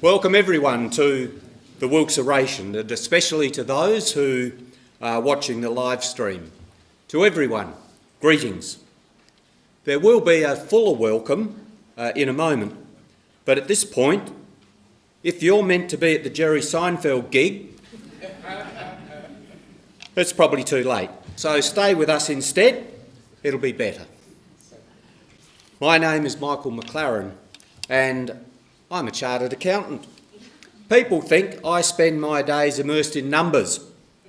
Welcome everyone to the Wilks Oration, and especially to those who are watching the live stream. To everyone, greetings. There will be a fuller welcome in a moment, but at this point, if you're meant to be at the Jerry Seinfeld gig, it's probably too late. So stay with us instead, it'll be better. My name is Michael McLaren and I'm a chartered accountant. People think I spend my days immersed in numbers.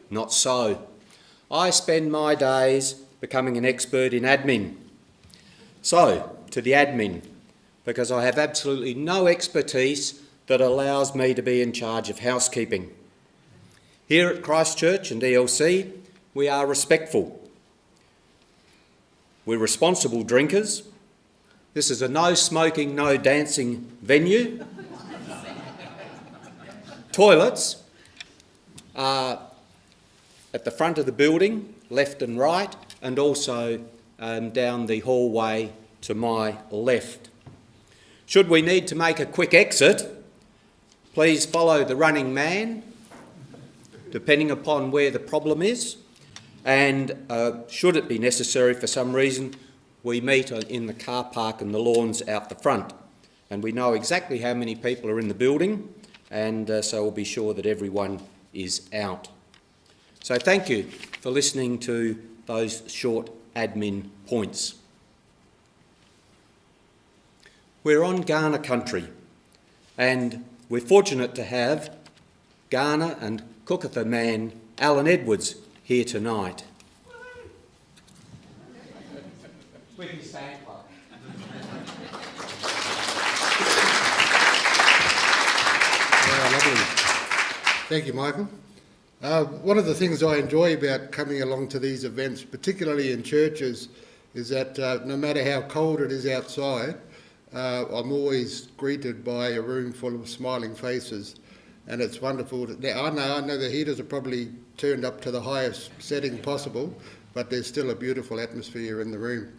Not so. I spend my days becoming an expert in admin. So, to the admin, because I have absolutely no expertise that allows me to be in charge of housekeeping. Here at Christchurch and ELC, we are respectful. We're responsible drinkers. This is a no smoking, no dancing venue. Toilets are at the front of the building, left and right, and also down the hallway to my left. Should we need to make a quick exit, please follow the running man, depending upon where the problem is, and should it be necessary for some reason, we meet in the car park and the lawns out the front, and we know exactly how many people are in the building, and so we'll be sure that everyone is out. So thank you for listening to those short admin points. We're on Kaurna country, and we're fortunate to have Kaurna and Kukatha man Alan Edwards here tonight. With his fan club. Lovely. Thank you, Michael. One of the things I enjoy about coming along to these events, particularly in churches, is that no matter how cold it is outside, I'm always greeted by a room full of smiling faces, and it's wonderful. Now, I know the heaters are probably turned up to the highest setting possible, but there's still a beautiful atmosphere in the room.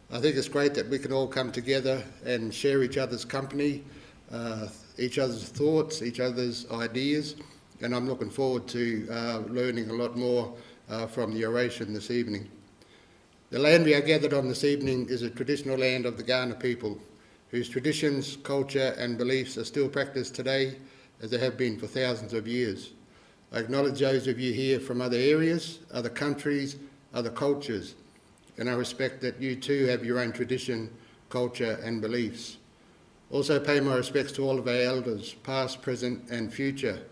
I think it's great that we can all come together and share each other's company, each other's thoughts, each other's ideas, and I'm looking forward to learning a lot more from the oration this evening. The land we are gathered on this evening is a traditional land of the Kaurna people, whose traditions, culture and beliefs are still practiced today as they have been for thousands of years. I acknowledge those of you here from other areas, other countries, other cultures, and I respect that you too have your own tradition, culture and beliefs. Also pay my respects to all of our elders, past, present and future,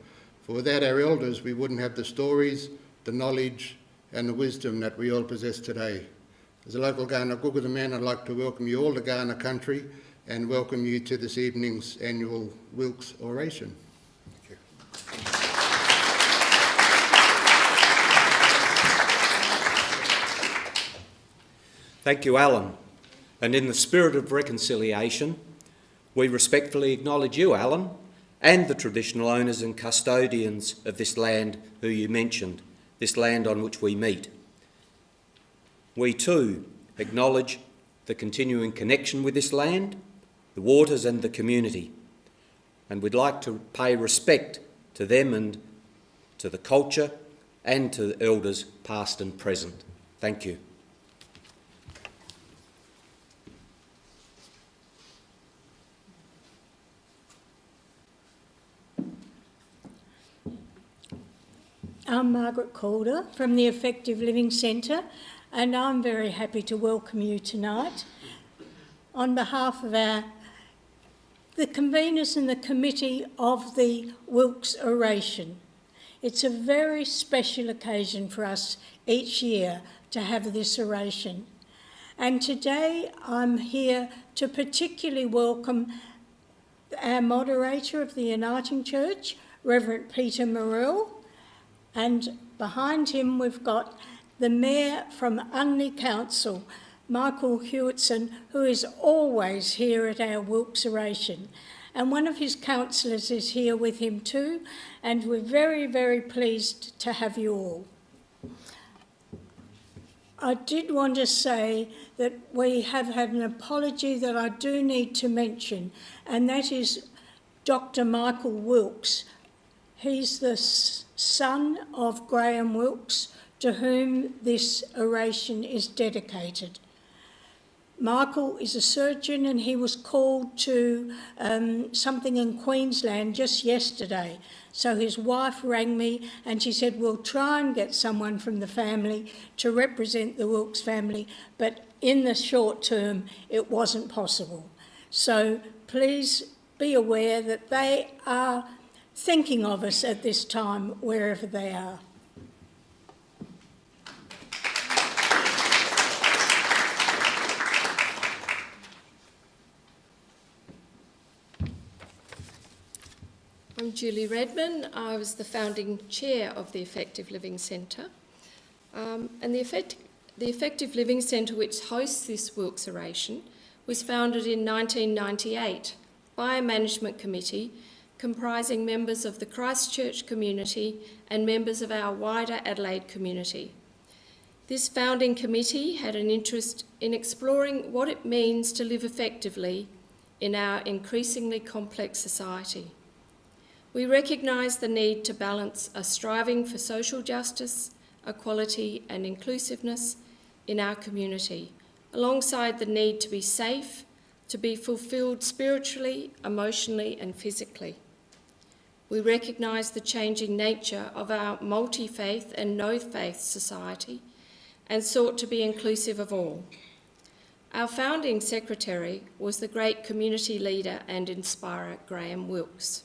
for without our elders we wouldn't have the stories, the knowledge and the wisdom that we all possess today. As a local Kaurna Kukatha man, I'd like to welcome you all to Kaurna country and welcome you to this evening's annual Wilks Oration. Thank you. Thank you, Alan. And in the spirit of reconciliation, we respectfully acknowledge you, Alan, and the traditional owners and custodians of this land who you mentioned, this land on which we meet. We too acknowledge the continuing connection with this land, the waters and the community, and we'd like to pay respect to them and to the culture and to the elders past and present. Thank you. I'm Margaret Calder from the Effective Living Centre, and I'm very happy to welcome you tonight on behalf of the conveners and the committee of the Wilks Oration. It's a very special occasion for us each year to have this oration. And today I'm here to particularly welcome our moderator of the Uniting Church, Reverend Peter Morrell, and behind him we've got the Mayor from Unley Council, Michael Hewitson, who is always here at our Wilks Oration. And one of his councillors is here with him too, and we're very, very pleased to have you all. I did want to say that we have had an apology that I do need to mention, and that is Dr. Michael Wilks. He's the son of Graham Wilks, to whom this oration is dedicated. Michael is a surgeon and he was called to something in Queensland just yesterday. So his wife rang me and she said, we'll try and get someone from the family to represent the Wilks family, but in the short term it wasn't possible. So please be aware that they are thinking of us at this time, wherever they are. I'm Julie Redman. I was the founding chair of the Effective Living Centre. And the Effective Living Centre, which hosts this Wilks Oration, was founded in 1998 by a management committee comprising members of the Christchurch community and members of our wider Adelaide community. This founding committee had an interest in exploring what it means to live effectively in our increasingly complex society. We recognise the need to balance a striving for social justice, equality and inclusiveness in our community, alongside the need to be safe, to be fulfilled spiritually, emotionally and physically. We recognise the changing nature of our multi-faith and no-faith society and sought to be inclusive of all. Our founding secretary was the great community leader and inspirer Graham Wilks.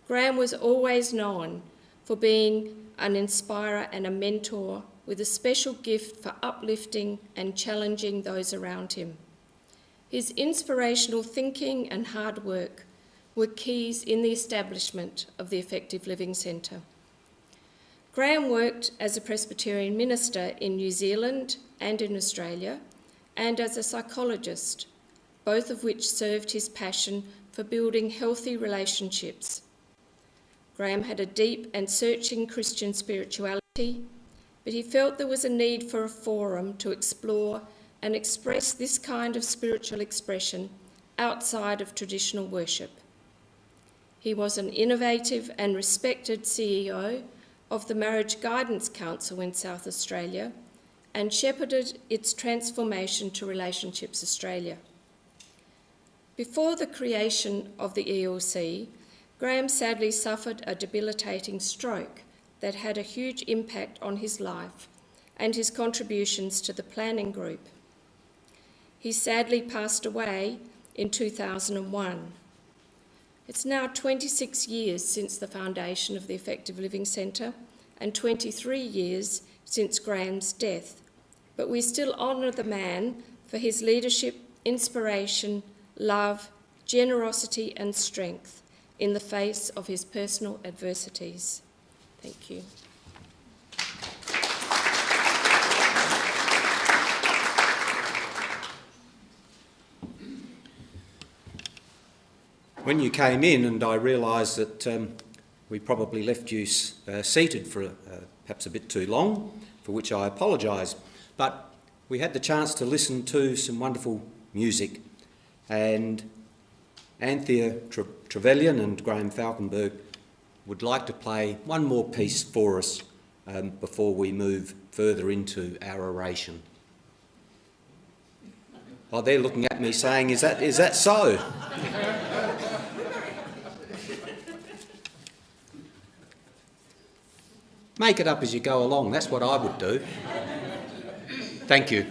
Graham was always known for being an inspirer and a mentor with a special gift for uplifting and challenging those around him. His inspirational thinking and hard work were keys in the establishment of the Effective Living Centre. Graham worked as a Presbyterian minister in New Zealand and in Australia, and as a psychologist, both of which served his passion for building healthy relationships. Graham had a deep and searching Christian spirituality, but he felt there was a need for a forum to explore and express this kind of spiritual expression outside of traditional worship. He was an innovative and respected CEO of the Marriage Guidance Council in South Australia and shepherded its transformation to Relationships Australia. Before the creation of the ELC, Graham sadly suffered a debilitating stroke that had a huge impact on his life and his contributions to the planning group. He sadly passed away in 2001. It's now 26 years since the foundation of the Effective Living Centre and 23 years since Graham's death, but we still honour the man for his leadership, inspiration, love, generosity and strength in the face of his personal adversities. Thank you. When you came in, and I realised that we probably left you seated for perhaps a bit too long, for which I apologise, but we had the chance to listen to some wonderful music, and Anthea Trevelyan and Graham Falkenberg would like to play one more piece for us before we move further into our oration. Oh, they're looking at me saying, is that so? Make it up as you go along, that's what I would do. Thank you.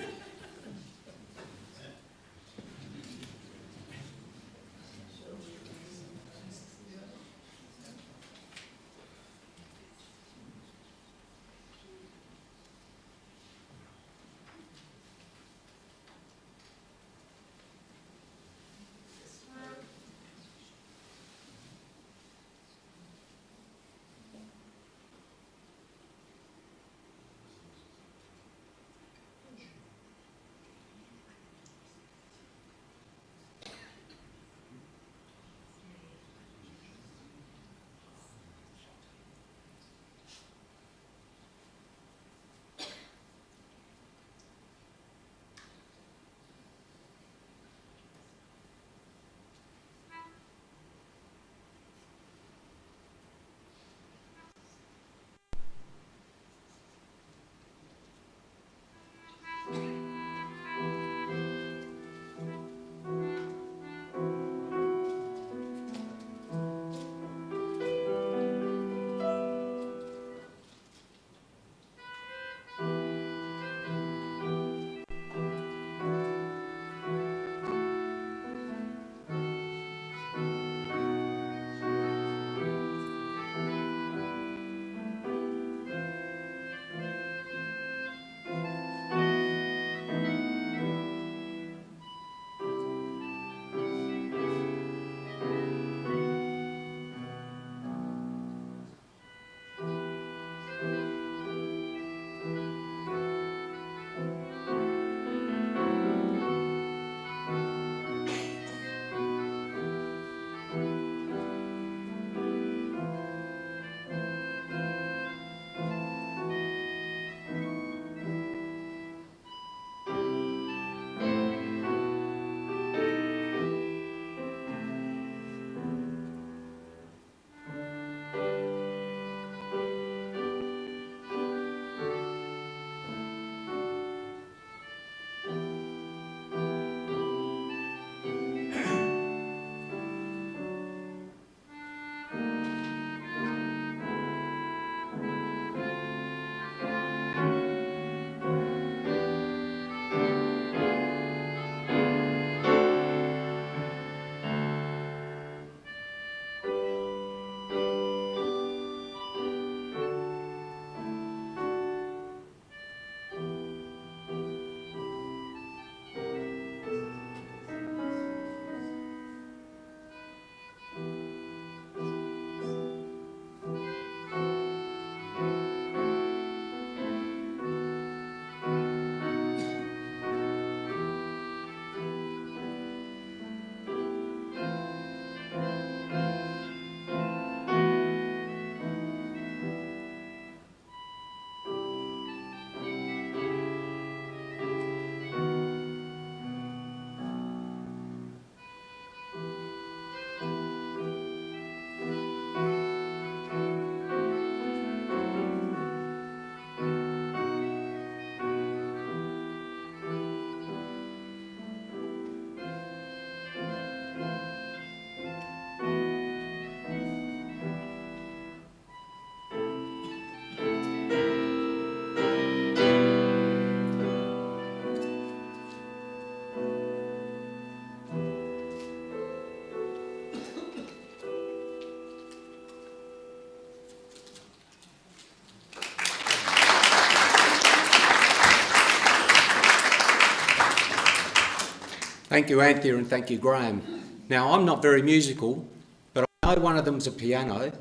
Thank you, Anthea, and thank you, Graham. Now, I'm not very musical, but I know one of them's a piano.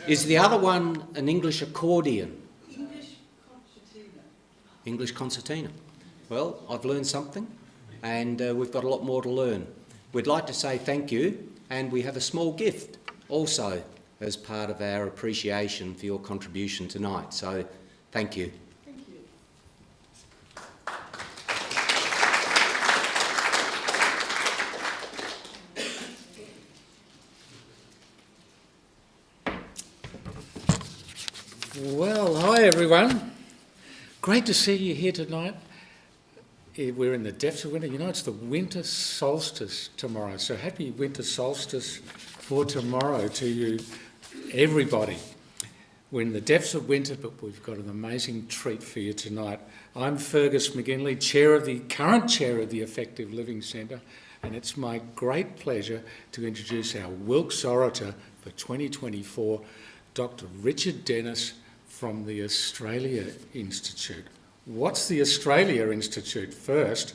Is the other one an English accordion? English concertina. English concertina. Well, I've learned something, and we've got a lot more to learn. We'd like to say thank you, and we have a small gift also as part of our appreciation for your contribution tonight. So, thank you. Thank you. Well, hi everyone. Great to see you here tonight. We're in the depths of winter. You know, it's the winter solstice tomorrow. So happy winter solstice for tomorrow to you, everybody. We're in the depths of winter, but we've got an amazing treat for you tonight. I'm Fergus McGinley, current chair of the Effective Living Centre, and it's my great pleasure to introduce our Wilks Orator for 2024, Dr. Richard Dennis from the Australia Institute. What's the Australia Institute first?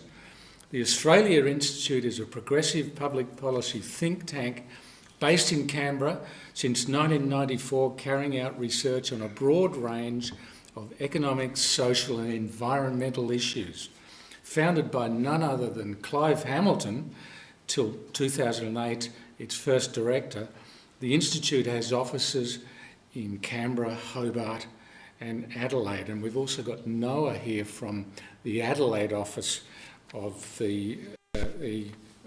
The Australia Institute is a progressive public policy think tank based in Canberra since 1994, carrying out research on a broad range of economic, social and environmental issues. Founded by none other than Clive Hamilton till 2008, its first director, the Institute has offices in Canberra, Hobart and Adelaide. And we've also got Noah here from the Adelaide office of the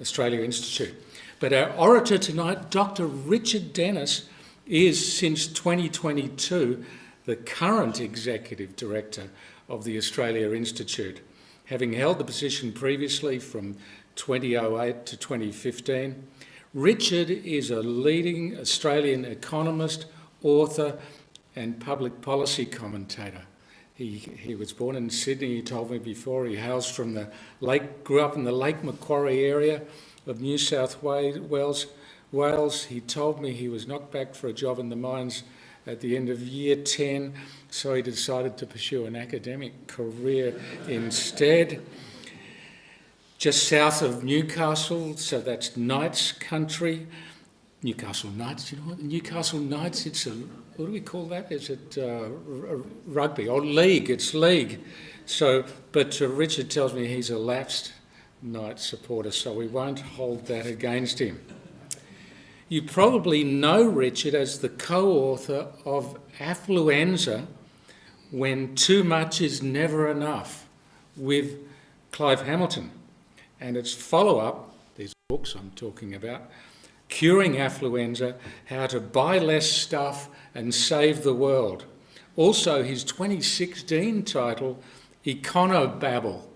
Australia Institute. But our orator tonight, Dr. Richard Dennis, is since 2022 the current Executive Director of the Australia Institute, having held the position previously from 2008 to 2015. Richard is a leading Australian economist, author and public policy commentator. He was born in Sydney, he told me before. He hails from grew up in the Lake Macquarie area of New South Wales. He told me he was knocked back for a job in the mines at the end of year 10, so he decided to pursue an academic career instead. Just south of Newcastle, so that's Knights country. Newcastle Knights, you know what? Newcastle Knights, what do we call that? Is it rugby? Or league, it's league. So, but Richard tells me he's a lapsed Knights supporter, so we won't hold that against him. You probably know Richard as the co-author of Affluenza, When Too Much Is Never Enough, with Clive Hamilton. And its follow-up, these books I'm talking about, Curing Affluenza, How to Buy Less Stuff and Save the World. Also his 2016 title, Econobabble,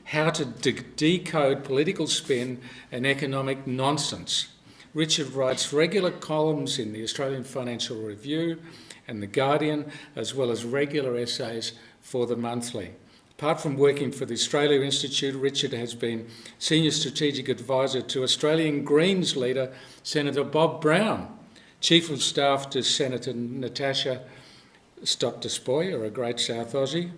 How to Decode Political Spin and Economic Nonsense. Richard writes regular columns in the Australian Financial Review and The Guardian, as well as regular essays for The Monthly. Apart from working for the Australia Institute, Richard has been Senior Strategic Advisor to Australian Greens leader Senator Bob Brown, Chief of Staff to Senator Natasha Stott-Despoja, a great South Aussie,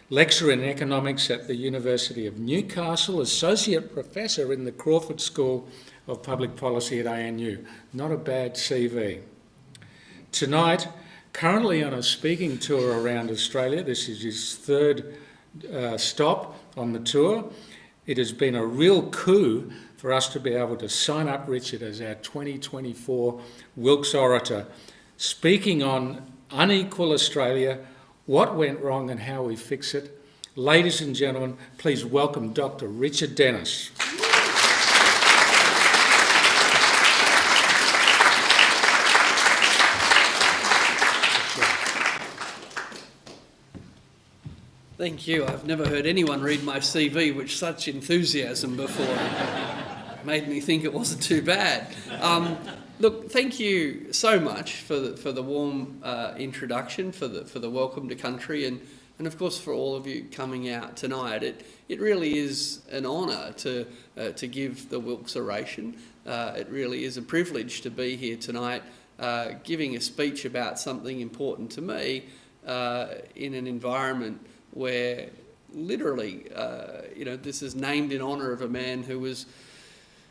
Lecturer in Economics at the University of Newcastle, Associate Professor in the Crawford School of Public Policy at ANU. Not a bad CV. Tonight, currently on a speaking tour around Australia, this is his third stop on the tour. It has been a real coup for us to be able to sign up Richard as our 2024 Wilks Orator, speaking on unequal Australia, what went wrong and how we fix it. Ladies and gentlemen, please welcome Dr. Richard Dennis. Thank you. I've never heard anyone read my CV with such enthusiasm before. It made me think it wasn't too bad. Look, thank you so much for the warm introduction, for the welcome to country, and of course for all of you coming out tonight. It really is an honour to give the Wilks Oration. It really is a privilege to be here tonight, giving a speech about something important to me in an environment where literally, this is named in honour of a man who was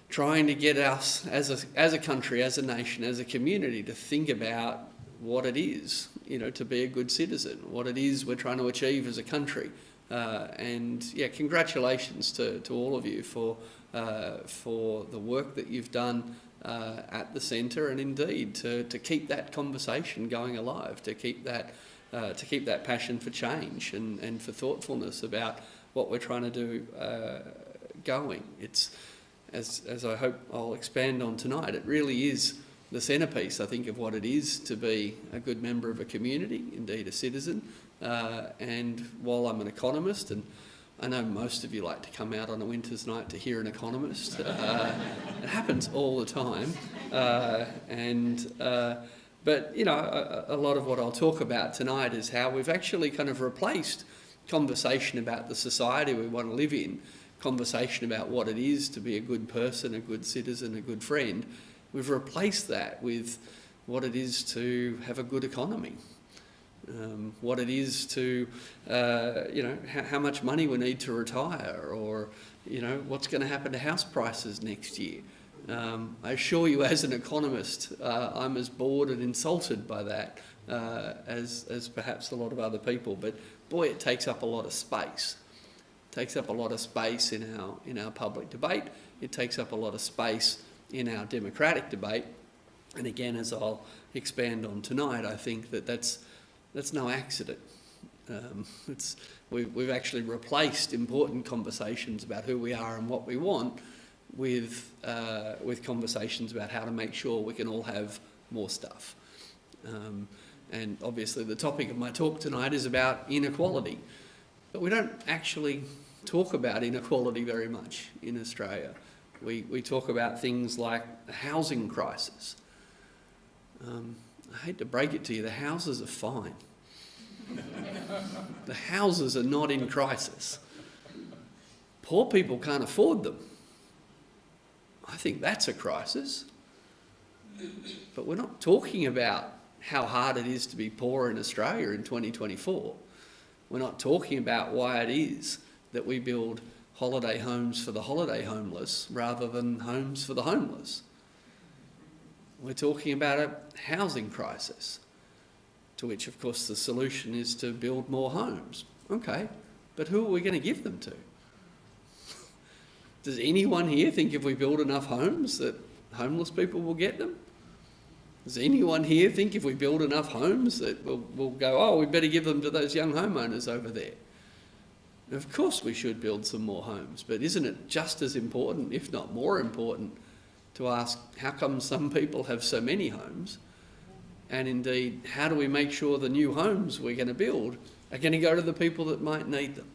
trying to get us as a country, as a nation, as a community to think about what it is, to be a good citizen, what it is we're trying to achieve as a country. Congratulations to all of you for the work that you've done at the centre, and indeed to keep that conversation going alive, to keep that passion for change and for thoughtfulness about what we're trying to do going. It's, as I hope I'll expand on tonight, it really is the centrepiece, I think, of what it is to be a good member of a community, indeed a citizen. And while I'm an economist, and I know most of you like to come out on a winter's night to hear an economist, it happens all the time. But a lot of what I'll talk about tonight is how we've actually kind of replaced conversation about the society we want to live in, conversation about what it is to be a good person, a good citizen, a good friend. We've replaced that with what it is to have a good economy, what it is to, how much money we need to retire, or, what's going to happen to house prices next year. I assure you, as an economist, I'm as bored and insulted by that as perhaps a lot of other people. But boy, it takes up a lot of space. It takes up a lot of space in our public debate. It takes up a lot of space in our democratic debate. And again, as I'll expand on tonight, I think that's no accident. We've actually replaced important conversations about who we are and what we want with conversations about how to make sure we can all have more stuff. And obviously the topic of my talk tonight is about inequality. But we don't actually talk about inequality very much in Australia. We talk about things like the housing crisis. I hate to break it to you, the houses are fine. The houses are not in crisis. Poor people can't afford them. I think that's a crisis. But we're not talking about how hard it is to be poor in Australia in 2024. We're not talking about why it is that we build holiday homes for the holiday homeless rather than homes for the homeless. We're talking about a housing crisis, to which, of course, the solution is to build more homes. Okay, but who are we going to give them to? Does anyone here think if we build enough homes that homeless people will get them? Does anyone here think if we build enough homes that we'll go, oh, we better give them to those young homeowners over there? Of course we should build some more homes, but isn't it just as important, if not more important, to ask how come some people have so many homes? And indeed, how do we make sure the new homes we're going to build are going to go to the people that might need them?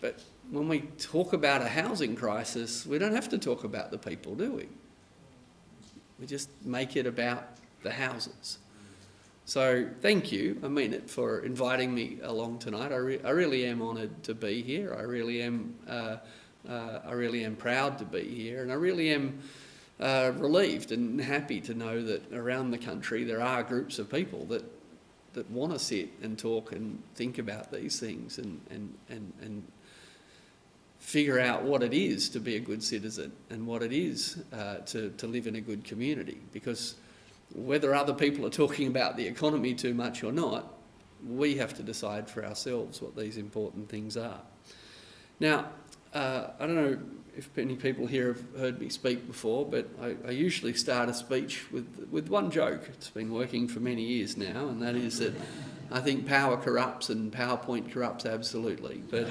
But when we talk about a housing crisis, we don't have to talk about the people, do we? We just make it about the houses. So thank you, I mean it, for inviting me along tonight. I really am honoured to be here. I really am proud to be here, and I really am relieved and happy to know that around the country there are groups of people that want to sit and talk and think about these things and figure out what it is to be a good citizen and what it is to live in a good community. Because whether other people are talking about the economy too much or not, we have to decide for ourselves what these important things are. Now, I don't know if many people here have heard me speak before, but I usually start a speech with one joke. It's been working for many years now, and that is that I think power corrupts and PowerPoint corrupts absolutely. But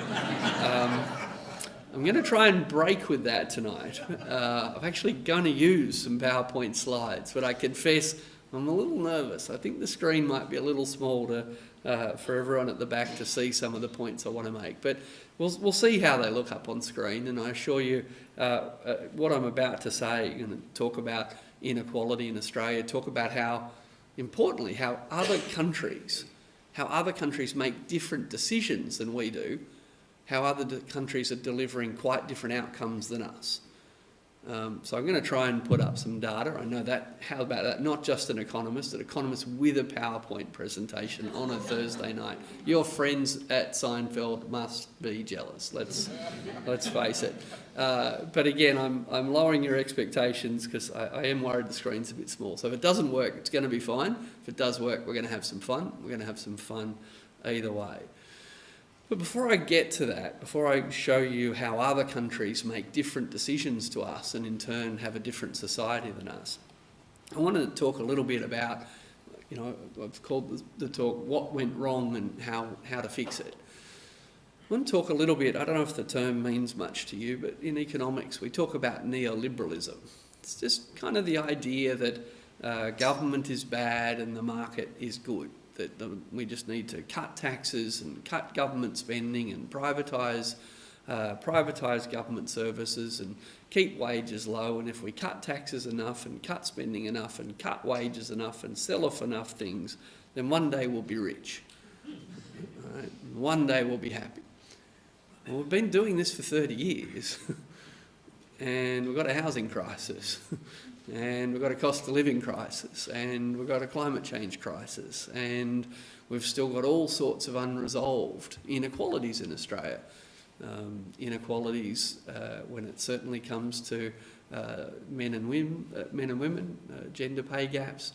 I'm going to try and break with that tonight. I'm actually going to use some PowerPoint slides, but I confess I'm a little nervous. I think the screen might be a little small for everyone at the back to see some of the points I want to make. But we'll see how they look up on screen, and I assure you what I'm about to say, I'm going to talk about inequality in Australia, talk about how, importantly, how other countries make different decisions than we do, how other countries are delivering quite different outcomes than us. So I'm going to try and put up some data. I know that. How about that? Not just an economist with a PowerPoint presentation on a Thursday night. Your friends at Seinfeld must be jealous. Let's face it. But again, I'm lowering your expectations because I am worried the screen's a bit small. So if it doesn't work, it's going to be fine. If it does work, we're going to have some fun. We're going to have some fun either way. But before I get to that, before I show you how other countries make different decisions to us and in turn have a different society than us, I want to talk a little bit about, I've called the talk "What Went Wrong" and how to fix it. I want to talk a little bit, I don't know if the term means much to you, but in economics we talk about neoliberalism. It's just kind of the idea that government is bad and the market is good. That we just need to cut taxes and cut government spending and privatise government services and keep wages low. And if we cut taxes enough and cut spending enough and cut wages enough and sell off enough things, then one day we'll be rich. Right? One day we'll be happy. Well, we've been doing this for 30 years and we've got a housing crisis. And we've got a cost of living crisis, and we've got a climate change crisis, and we've still got all sorts of unresolved inequalities in Australia. Inequalities when it certainly comes to men and women, gender pay gaps,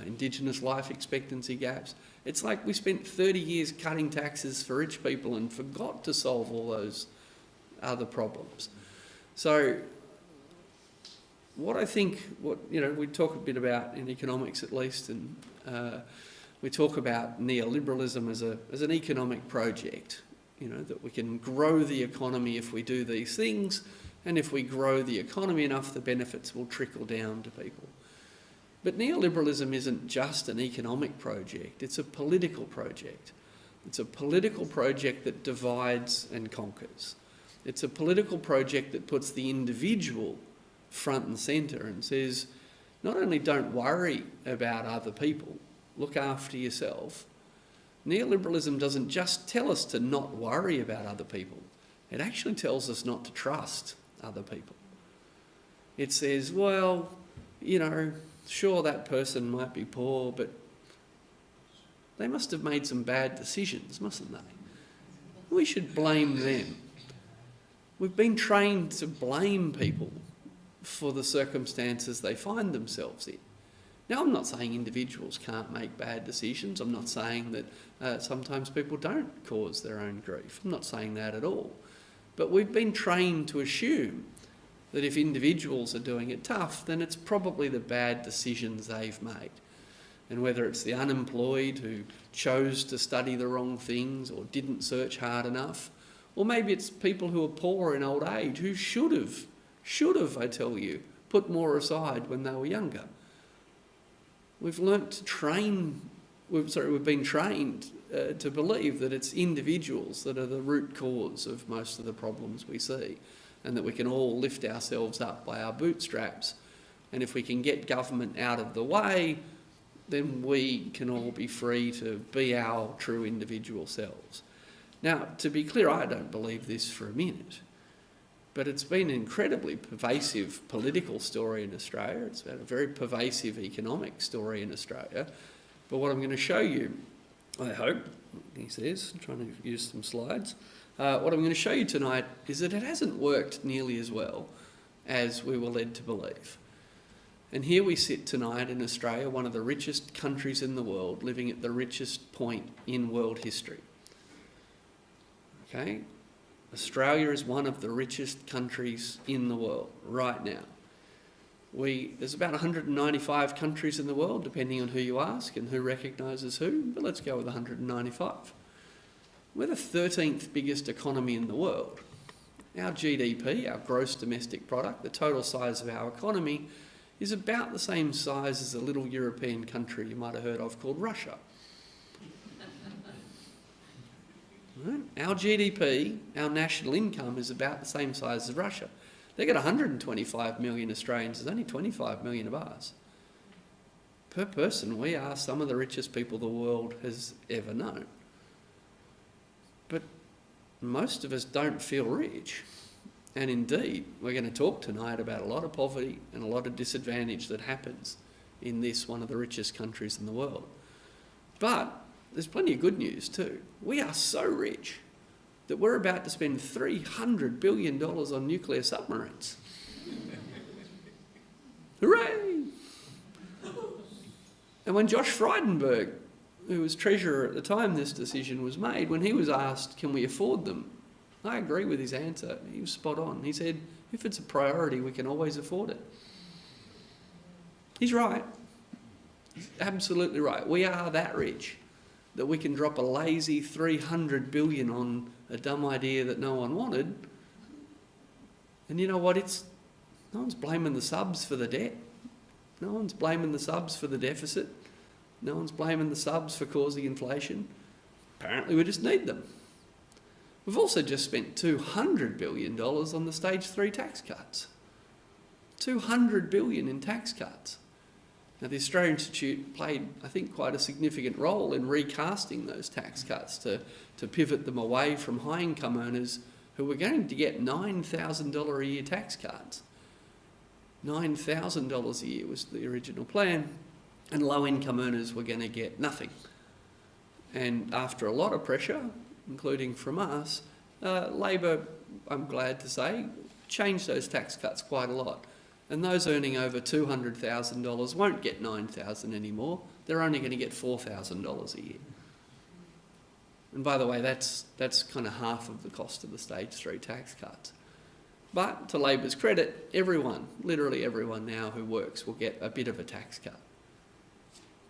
Indigenous life expectancy gaps. It's like we spent 30 years cutting taxes for rich people and forgot to solve all those other problems. So what I think, we talk a bit about in economics at least, and we talk about neoliberalism as an economic project, that we can grow the economy if we do these things, and if we grow the economy enough, the benefits will trickle down to people. But neoliberalism isn't just an economic project, it's a political project. It's a political project that divides and conquers. It's a political project that puts the individual front and centre and says, not only don't worry about other people, look after yourself. Neoliberalism doesn't just tell us to not worry about other people, it actually tells us not to trust other people. It says, well, sure that person might be poor, but they must have made some bad decisions, mustn't they? We should blame them. We've been trained to blame people for the circumstances they find themselves in. Now, I'm not saying individuals can't make bad decisions. I'm not saying that sometimes people don't cause their own grief. I'm not saying that at all. But we've been trained to assume that if individuals are doing it tough, then it's probably the bad decisions they've made. And whether it's the unemployed who chose to study the wrong things or didn't search hard enough, or maybe it's people who are poor in old age who should have, I tell you, put more aside when they were younger. We've been trained to believe that it's individuals that are the root cause of most of the problems we see, and that we can all lift ourselves up by our bootstraps. And if we can get government out of the way, then we can all be free to be our true individual selves. Now, to be clear, I don't believe this for a minute. But it's been an incredibly pervasive political story in Australia. It's been a very pervasive economic story in Australia. But what I'm going to show you, I hope, he says, I'm trying to use some slides. What I'm going to show you tonight is that it hasn't worked nearly as well as we were led to believe. And here we sit tonight in Australia, one of the richest countries in the world, living at the richest point in world history. Okay? Australia is one of the richest countries in the world right now. There's about 195 countries in the world, depending on who you ask and who recognises who, but let's go with 195. We're the 13th biggest economy in the world. Our GDP, our gross domestic product, the total size of our economy, is about the same size as a little European country you might have heard of called Russia. Right? Our GDP, our national income, is about the same size as Russia. They've got 125 million Australians. There's only 25 million of us. Per person, we are some of the richest people the world has ever known. But most of us don't feel rich. And indeed, we're going to talk tonight about a lot of poverty and a lot of disadvantage that happens in this, one of the richest countries in the world. But there's plenty of good news too. We are so rich that we're about to spend $300 billion on nuclear submarines. Hooray! And when Josh Frydenberg, who was treasurer at the time this decision was made, when he was asked, can we afford them? I agree with his answer. He was spot on. He said, if it's a priority, we can always afford it. He's right. He's absolutely right. We are that rich that we can drop a lazy $300 billion on a dumb idea that no one wanted. And you know what? No one's blaming the subs for the debt. No one's blaming the subs for the deficit. No one's blaming the subs for causing inflation. Apparently we just need them. We've also just spent $200 billion on the stage 3 tax cuts. $200 billion in tax cuts. Now, the Australia Institute played, I think, quite a significant role in recasting those tax cuts to pivot them away from high-income earners who were going to get $9,000 a year tax cuts. $9,000 a year was the original plan, and low-income earners were going to get nothing. And after a lot of pressure, including from us, Labor, I'm glad to say, changed those tax cuts quite a lot. And those earning over $200,000 won't get $9,000 anymore. They're only going to get $4,000 a year. And by the way, that's kind of half of the cost of the stage 3 tax cuts. But to Labor's credit, everyone, literally everyone now who works will get a bit of a tax cut.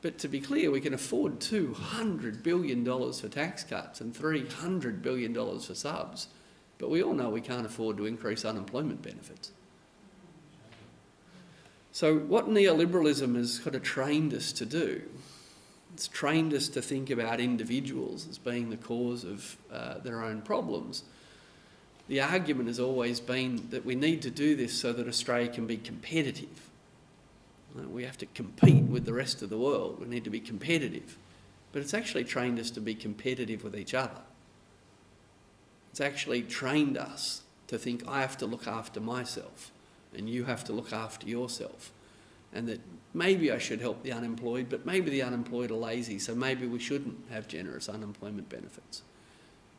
But to be clear, we can afford $200 billion for tax cuts and $300 billion for subs. But we all know we can't afford to increase unemployment benefits. So what neoliberalism has kind of trained us to do, it's trained us to think about individuals as being the cause of their own problems. The argument has always been that we need to do this so that Australia can be competitive. We have to compete with the rest of the world. We need to be competitive. But it's actually trained us to be competitive with each other. It's actually trained us to think, I have to look after myself and you have to look after yourself. And that maybe I should help the unemployed, but maybe the unemployed are lazy, so maybe we shouldn't have generous unemployment benefits.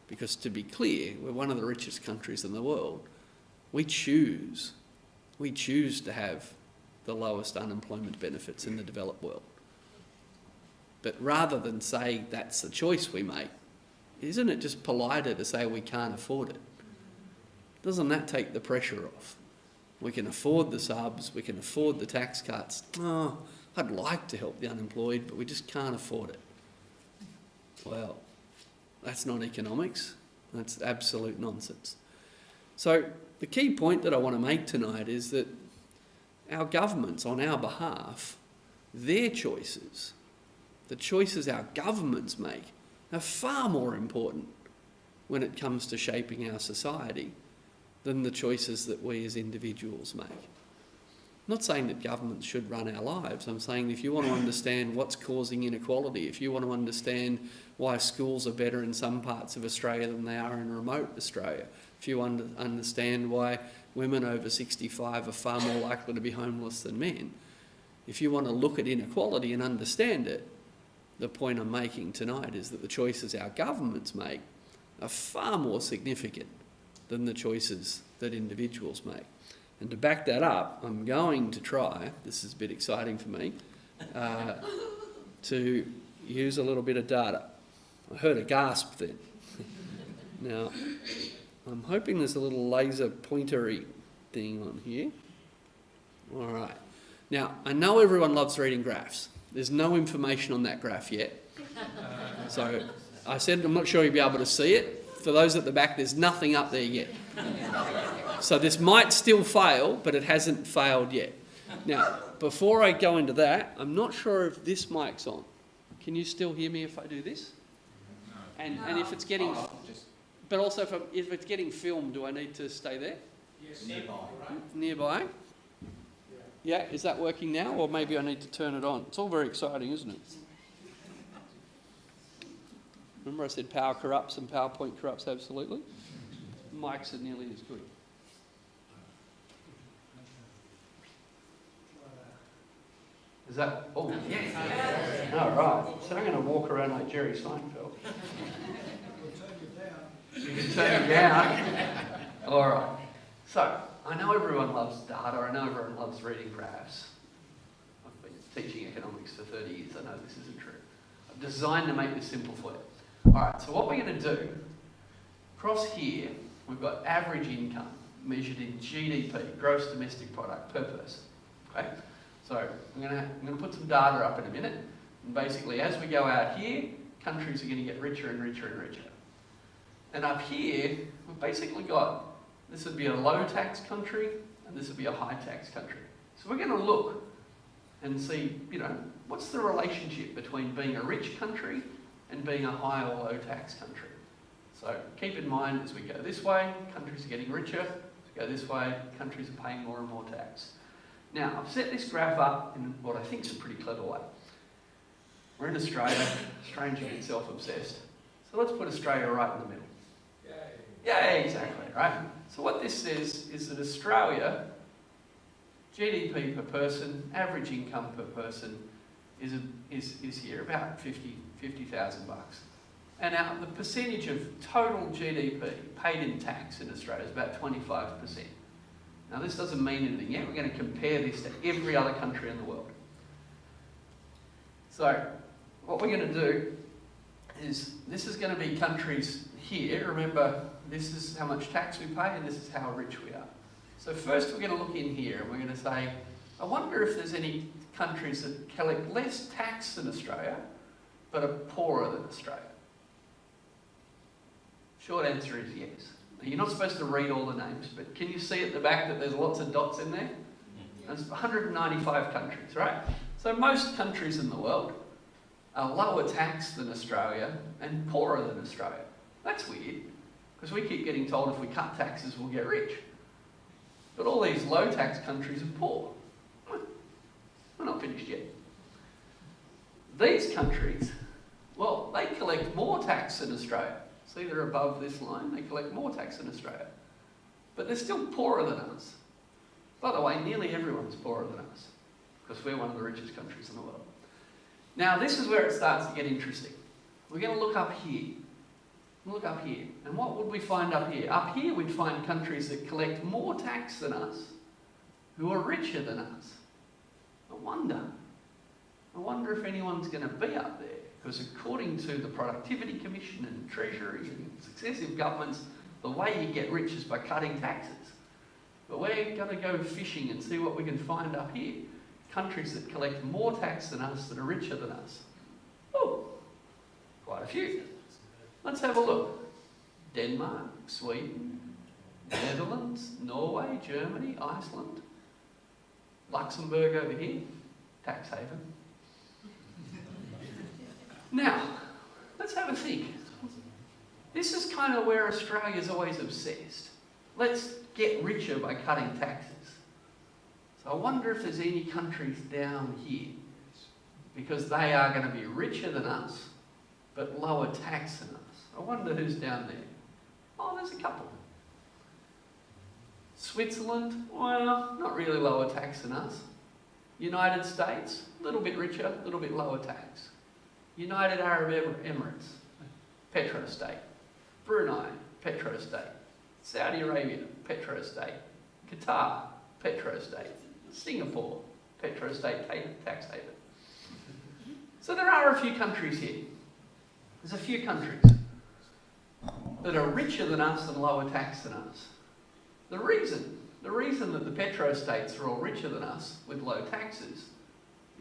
Because to be clear, we're one of the richest countries in the world. We choose to have the lowest unemployment benefits in the developed world. But rather than say that's the choice we make, isn't it just politer to say we can't afford it? Doesn't that take the pressure off? We can afford the subs, we can afford the tax cuts. Oh, I'd like to help the unemployed, but we just can't afford it. Well, that's not economics. That's absolute nonsense. So the key point that I want to make tonight is that our governments, on our behalf, their choices, the choices our governments make, are far more important when it comes to shaping our society than the choices that we as individuals make. I'm not saying that governments should run our lives. I'm saying if you want to understand what's causing inequality, if you want to understand why schools are better in some parts of Australia than they are in remote Australia, if you understand why women over 65 are far more likely to be homeless than men, if you want to look at inequality and understand it, the point I'm making tonight is that the choices our governments make are far more significant than the choices that individuals make. And to back that up, I'm going to try, this is a bit exciting for me, to use a little bit of data. I heard a gasp then. Now, I'm hoping there's a little laser pointery thing on here. All right. Now, I know everyone loves reading graphs. There's no information on that graph yet. So I said I'm not sure you'll be able to see it. For those at the back, there's nothing up there yet. So this might still fail, but it hasn't failed yet. Now, before I go into that, I'm not sure if this mic's on. Can you still hear me if I do this? And if it's getting... But also if it's getting filmed, do I need to stay there? Yes. Nearby. Nearby? Yeah, is that working now? Or maybe I need to turn it on. It's all very exciting, isn't it? Remember I said power corrupts and PowerPoint corrupts absolutely? Mics are nearly as good. that, oh, yeah. All right. So I'm going to walk around like Jerry Seinfeld. You can turn me down. All right. So, I know everyone loves data. I know everyone loves reading graphs. I've been teaching economics for 30 years. I know this isn't true. I've designed to make this simple for you. All right, so what we're going to do, across here, we've got average income measured in GDP, gross domestic product, per person. Okay? So, I'm going to put some data up in a minute. And basically, as we go out here, countries are going to get richer and richer and richer. And up here, we've basically got, this would be a low tax country, and this would be a high tax country. So we're going to look and see, what's the relationship between being a rich country and being a high or low tax country. So keep in mind, as we go this way, countries are getting richer. As we go this way, countries are paying more and more tax. Now, I've set this graph up in what I think is a pretty clever way. We're in Australia. Australians get self-obsessed. So let's put Australia right in the middle. Yay, exactly, right? So what this says is that Australia, GDP per person, average income per person is here, about 50,000 bucks. And the percentage of total GDP paid in tax in Australia is about 25%. Now this doesn't mean anything yet. We're going to compare this to every other country in the world. So what we're going to do is, this is going to be countries here. Remember, this is how much tax we pay and this is how rich we are. So first we're going to look in here and we're going to say, I wonder if there's any countries that collect less tax than Australia but are poorer than Australia. Short answer is yes. Now, you're not supposed to read all the names, but can you see at the back that there's lots of dots in there? There's 195 countries, right? So most countries in the world are lower tax than Australia and poorer than Australia. That's weird, because we keep getting told if we cut taxes we'll get rich. But all these low tax countries are poor. We're not finished yet. These countries, well, they collect more tax than Australia. See, they're above this line, they collect more tax than Australia. But they're still poorer than us. By the way, nearly everyone's poorer than us, because we're one of the richest countries in the world. Now, this is where it starts to get interesting. We're going to look up here. Look up here. And what would we find up here? Up here we'd find countries that collect more tax than us, who are richer than us. I wonder if anyone's going to be up there, because according to the Productivity Commission and Treasury and successive governments, the way you get rich is by cutting taxes. But we're going to go fishing and see what we can find up here. Countries that collect more tax than us, that are richer than us. Oh, quite a few. Let's have a look. Denmark, Sweden, Netherlands, Norway, Germany, Iceland, Luxembourg over here, tax haven. Now, let's have a think. This is kind of where Australia's always obsessed. Let's get richer by cutting taxes. So I wonder if there's any countries down here, because they are going to be richer than us, but lower tax than us. I wonder who's down there. Oh, there's a couple. Switzerland, well, not really lower tax than us. United States, a little bit richer, a little bit lower tax. United Arab Emirates, petro-state. Brunei, petro-state. Saudi Arabia, petro-state. Qatar, petro-state. Singapore, petro-state tax haven. So there are a few countries here. There's a few countries that are richer than us and lower tax than us. The reason that the petro-states are all richer than us with low taxes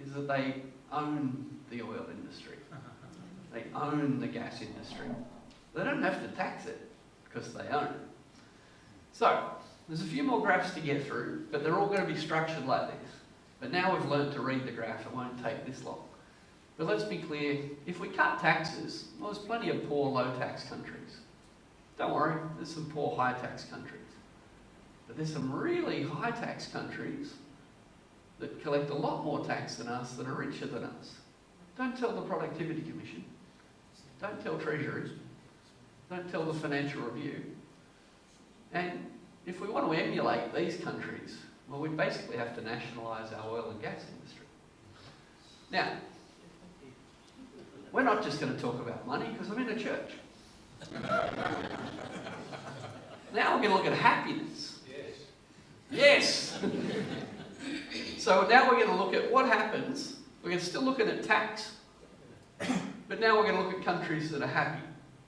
is that they own the oil industry. They own the gas industry. They don't have to tax it because they own it. So, there's a few more graphs to get through, but they're all going to be structured like this. But now we've learnt to read the graph, it won't take this long. But let's be clear, if we cut taxes, well, there's plenty of poor low tax countries. Don't worry, there's some poor high tax countries. But there's some really high tax countries that collect a lot more tax than us, that are richer than us. Don't tell the Productivity Commission. Don't tell Treasury. Don't tell the Financial Review. And if we want to emulate these countries, well, we basically have to nationalise our oil and gas industry. Now, we're not just going to talk about money because I'm in a church. Now we're going to look at happiness. Yes. So now we're going to look at what happens. We're going to still looking at tax, but now we're going to look at countries that are happy,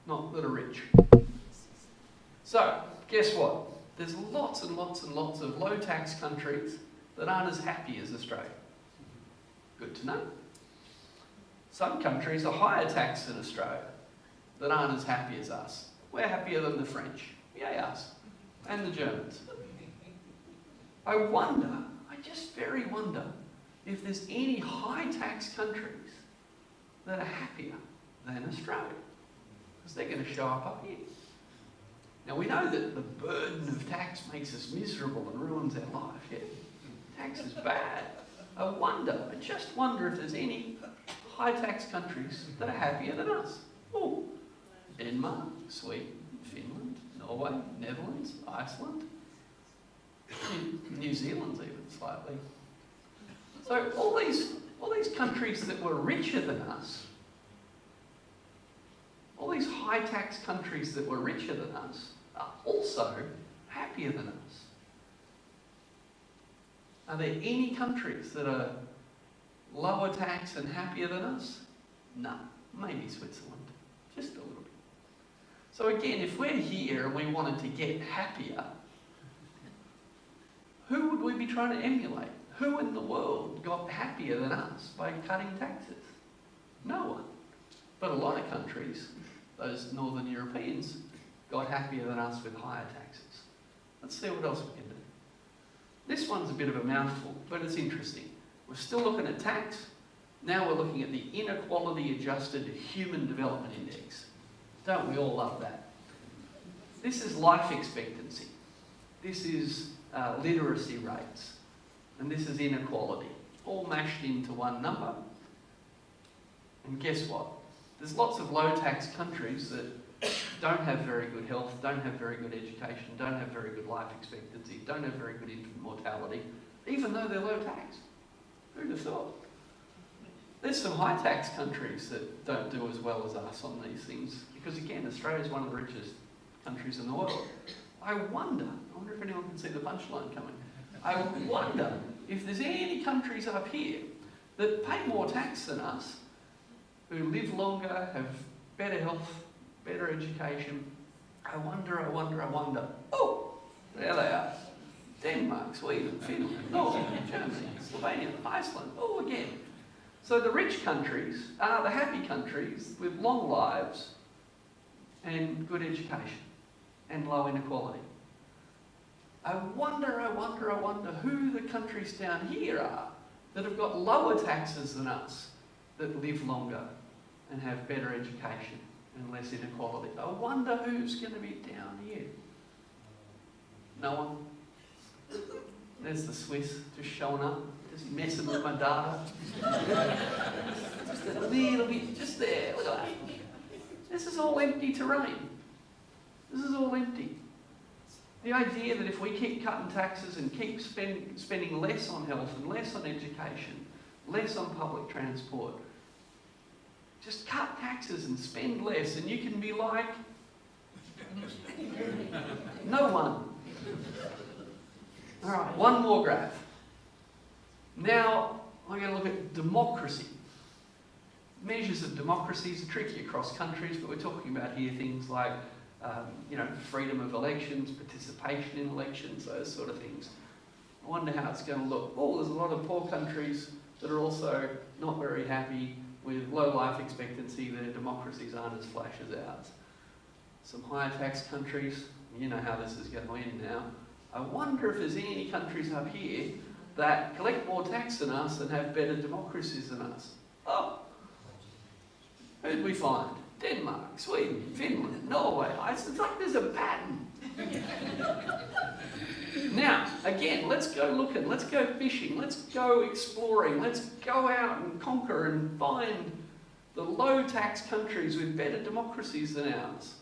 not that are rich. So, guess what? There's lots and lots and lots of low tax countries that aren't as happy as Australia. Good to know. Some countries are higher tax than Australia that aren't as happy as us. We're happier than the French. Yay us. And the Germans. I just very wonder if there's any high tax countries that are happier than Australia. Because they're going to show up here. Now we know that the burden of tax makes us miserable and ruins our life. Yeah? Tax is bad. I just wonder if there's any high tax countries that are happier than us. Oh, Denmark, Sweden, Finland, Norway, Netherlands, Iceland, New Zealand's even slightly. So all these countries that were richer than us, all these high tax countries that were richer than us are also happier than us. Are there any countries that are lower tax and happier than us? No, maybe Switzerland, just a little bit. So again, if we're here and we wanted to get happier, who would we be trying to emulate? Who in the world got happier than us by cutting taxes? No one. But a lot of countries, those Northern Europeans, got happier than us with higher taxes. Let's see what else we can do. This one's a bit of a mouthful, but it's interesting. We're still looking at tax. Now we're looking at the Inequality Adjusted Human Development Index. Don't we all love that? This is life expectancy. This is literacy rates. And this is inequality. All mashed into one number. And guess what? There's lots of low tax countries that don't have very good health, don't have very good education, don't have very good life expectancy, don't have very good infant mortality, even though they're low tax. Who'd have thought? There's some high tax countries that don't do as well as us on these things, because again, Australia is one of the richest countries in the world. I wonder if anyone can see the punchline coming. I wonder if there's any countries up here that pay more tax than us, who live longer, have better health, better education. I wonder. Oh, there they are. Denmark, Sweden, Finland, Norway, Germany, Slovenia, Iceland. Oh, again. So the rich countries are the happy countries with long lives and good education and low inequality. I wonder who the countries down here are that have got lower taxes than us, that live longer and have better education and less inequality. I wonder who's going to be down here. No one? There's the Swiss just showing up, just messing with my data. Just a little bit, just there. Look at that. This is all empty terrain. This is all empty. The idea that if we keep cutting taxes and keep spending less on health and less on education, less on public transport, just cut taxes and spend less and you can be like no one. All right, one more graph. Now I'm going to look at democracy. Measures of democracy are tricky across countries, but we're talking about here things like freedom of elections, participation in elections, those sort of things. I wonder how it's going to look. Oh, there's a lot of poor countries that are also not very happy with low life expectancy. Their democracies aren't as flash as ours. Some higher tax countries, you know how this is going to end now. I wonder if there's any countries up here that collect more tax than us and have better democracies than us. Oh, who'd we find? Denmark, Sweden, Finland, Norway. It's like there's a pattern. Now, again, let's go looking, let's go fishing, let's go exploring, let's go out and conquer and find the low tax countries with better democracies than ours.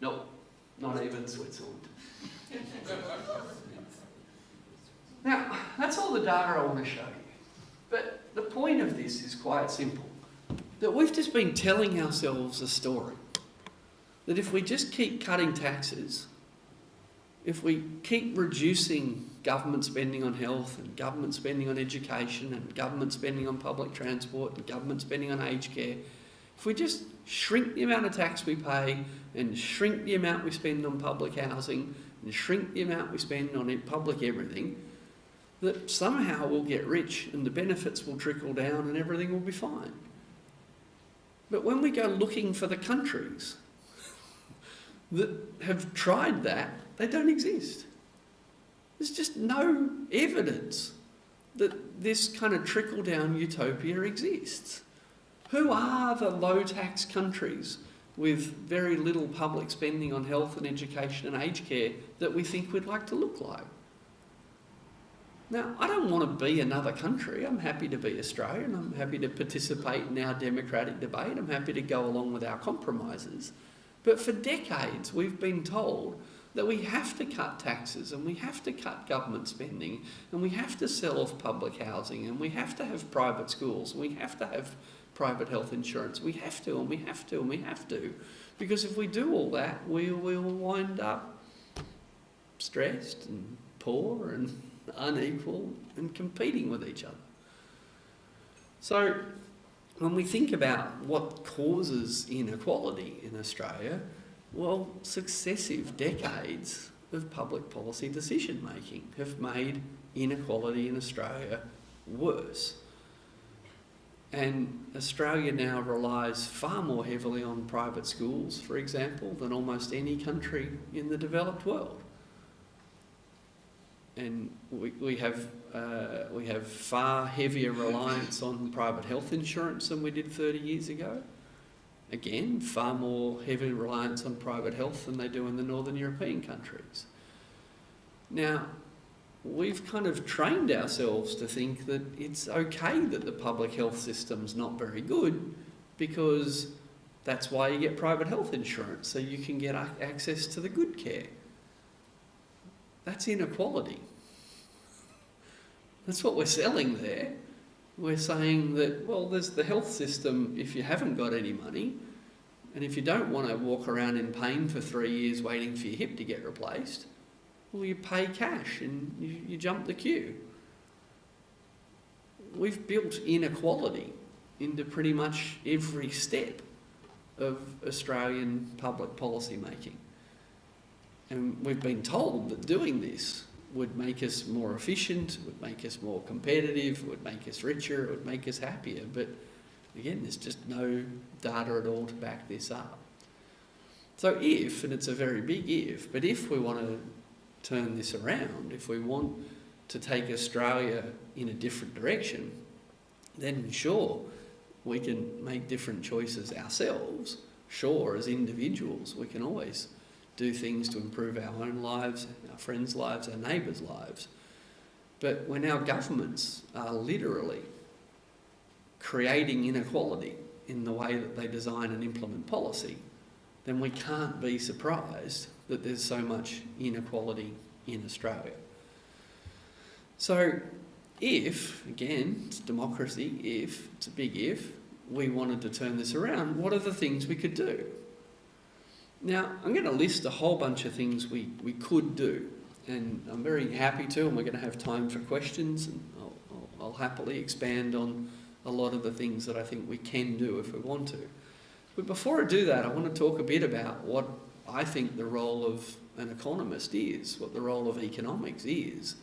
Nope, not even Switzerland. Now, that's all the data I want to show you. But the point of this is quite simple. That we've just been telling ourselves a story. That if we just keep cutting taxes, if we keep reducing government spending on health and government spending on education and government spending on public transport and government spending on aged care, if we just shrink the amount of tax we pay and shrink the amount we spend on public housing and shrink the amount we spend on public everything, that somehow we'll get rich and the benefits will trickle down and everything will be fine. But when we go looking for the countries that have tried that, they don't exist. There's just no evidence that this kind of trickle-down utopia exists. Who are the low-tax countries with very little public spending on health and education and aged care that we think we'd like to look like? Now, I don't want to be another country. I'm happy to be Australian. I'm happy to participate in our democratic debate. I'm happy to go along with our compromises. But for decades, we've been told that we have to cut taxes and we have to cut government spending and we have to sell off public housing and we have to have private schools and we have to have private health insurance. We have to and we have to and we have to. Because if we do all that, we will wind up stressed and poor and unequal and competing with each other. So when we think about what causes inequality in Australia, well, successive decades of public policy decision making have made inequality in Australia worse. And Australia now relies far more heavily on private schools, for example, than almost any country in the developed world. And we have far heavier reliance on private health insurance than we did 30 years ago. Again, far more heavy reliance on private health than they do in the Northern European countries. Now, we've kind of trained ourselves to think that it's okay that the public health system's not very good because that's why you get private health insurance, so you can get access to the good care. That's inequality. That's what we're selling there. We're saying that, well, there's the health system if you haven't got any money, and if you don't want to walk around in pain for 3 years waiting for your hip to get replaced, well, you pay cash and you jump the queue. We've built inequality into pretty much every step of Australian public policy making. And we've been told that doing this would make us more efficient, would make us more competitive, would make us richer, would make us happier. But again, there's just no data at all to back this up. So if, and it's a very big if, but if we want to turn this around, if we want to take Australia in a different direction, then sure, we can make different choices ourselves. Sure, as individuals, we can always do things to improve our own lives, our friends' lives, our neighbours' lives. But when our governments are literally creating inequality in the way that they design and implement policy, then we can't be surprised that there's so much inequality in Australia. So if, again, it's democracy, if, it's a big if, we wanted to turn this around, what are the things we could do? Now, I'm going to list a whole bunch of things we could do, and I'm very happy to, and we're going to have time for questions, and I'll happily expand on a lot of the things that I think we can do if we want to. But before I do that, I want to talk a bit about what I think the role of an economist is, what the role of economics is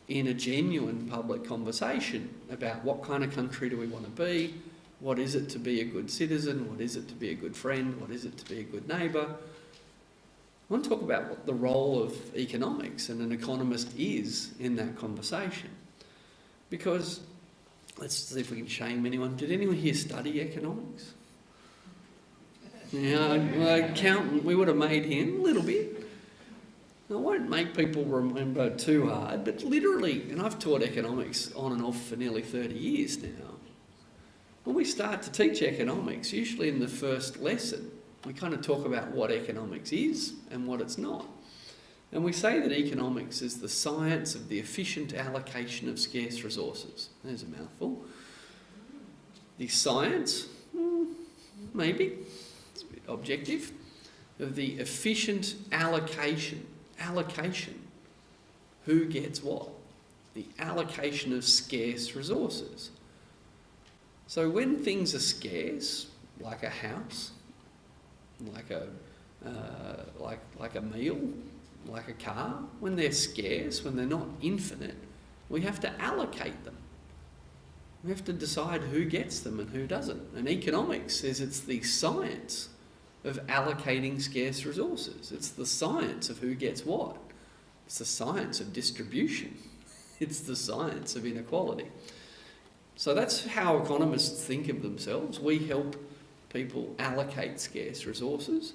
in a genuine public conversation about what kind of country do we want to be, what is it to be a good citizen, what is it to be a good friend, what is it to be a good neighbour. I want to talk about what the role of economics and an economist is in that conversation. Because, let's see if we can shame anyone. Did anyone here study economics? Yeah, accountant, we would have made him a little bit. I won't make people remember too hard, but literally, and I've taught economics on and off for nearly 30 years now. When we start to teach economics, usually in the first lesson, we kind of talk about what economics is and what it's not. And we say that economics is the science of the efficient allocation of scarce resources. There's a mouthful. the science, maybe, it's a bit objective, of the efficient allocation, who gets what? The allocation of scarce resources. So when things are scarce, like a house, like a meal, like a car, when they're scarce, when they're not infinite, we have to allocate them. We have to decide who gets them and who doesn't. And economics says it's the science of allocating scarce resources. It's the science of who gets what. It's the science of distribution. It's the science of inequality. So that's how economists think of themselves. We help people allocate scarce resources.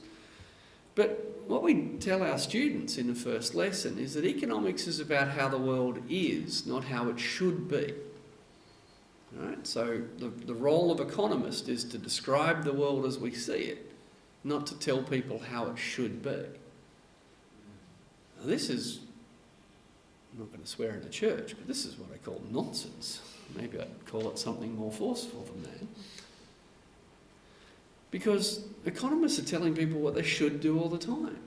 But what we tell our students in the first lesson is that economics is about how the world is, not how it should be. Right? So the role of economist is to describe the world as we see it, not to tell people how it should be. Now this is, I'm not going to swear in a church, but this is what I call nonsense. Maybe I'd call it something more forceful than that. Because economists are telling people what they should do all the time.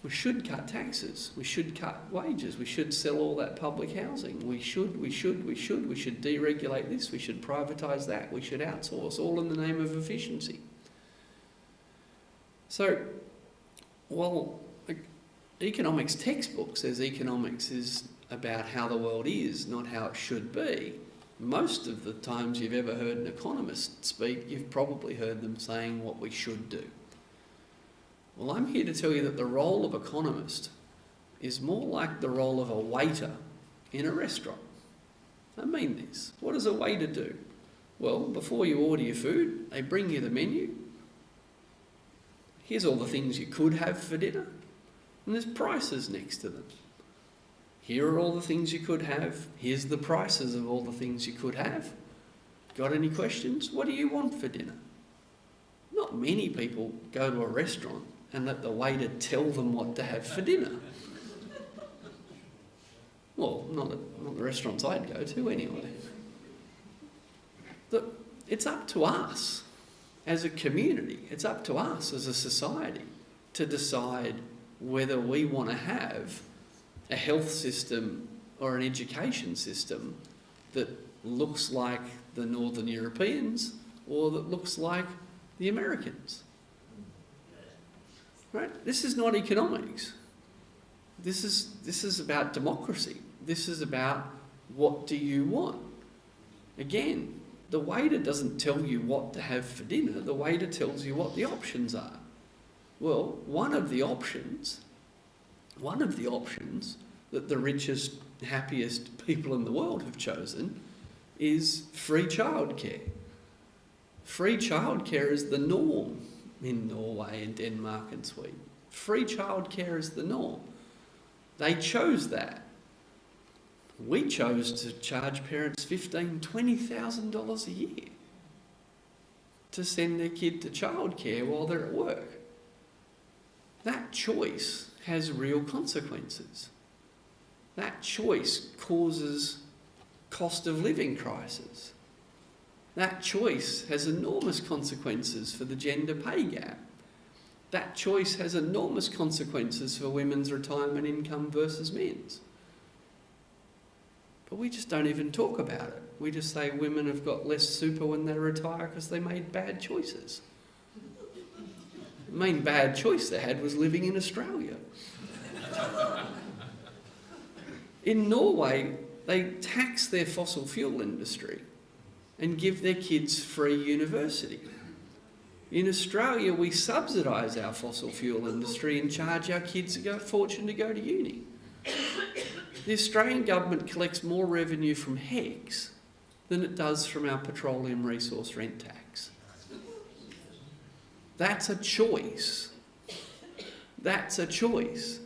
We should cut taxes. We should cut wages. We should sell all that public housing. We should deregulate this. We should privatise that. We should outsource, all in the name of efficiency. So, while economics textbook says economics is about how the world is, not how it should be, most of the times you've ever heard an economist speak, you've probably heard them saying what we should do. Well, I'm here to tell you that the role of economist is more like the role of a waiter in a restaurant. I mean this. What does a waiter do? Well, before you order your food, they bring you the menu. Here's all the things you could have for dinner, and there's prices next to them. Here are all the things you could have. Here's the prices of all the things you could have. Got any questions? What do you want for dinner? Not many people go to a restaurant and let the waiter tell them what to have for dinner. Well, not the restaurants I'd go to anyway. It's up to us as a community, it's up to us as a society to decide whether we want to have a health system or an education system that looks like the Northern Europeans or that looks like the Americans. Right? This is not economics. This is about democracy. This is about what do you want. Again, the waiter doesn't tell you what to have for dinner. The waiter tells you what the options are. Well, one of the options that the richest, happiest people in the world have chosen is free childcare. Free childcare is the norm in Norway and Denmark and Sweden. Free childcare is the norm. They chose that. We chose to charge parents $15,000, $20,000 a year to send their kid to childcare while they're at work. That choice has real consequences. That choice causes cost of living crisis. That choice has enormous consequences for the gender pay gap. That choice has enormous consequences for women's retirement income versus men's. But we just don't even talk about it. We just say women have got less super when they retire because they made bad choices. The main bad choice they had was living in Australia. In Norway, they tax their fossil fuel industry and give their kids free university. In Australia, we subsidise our fossil fuel industry and charge our kids a fortune to go to uni. The Australian government collects more revenue from HECS than it does from our petroleum resource rent tax. That's a choice. That's a choice.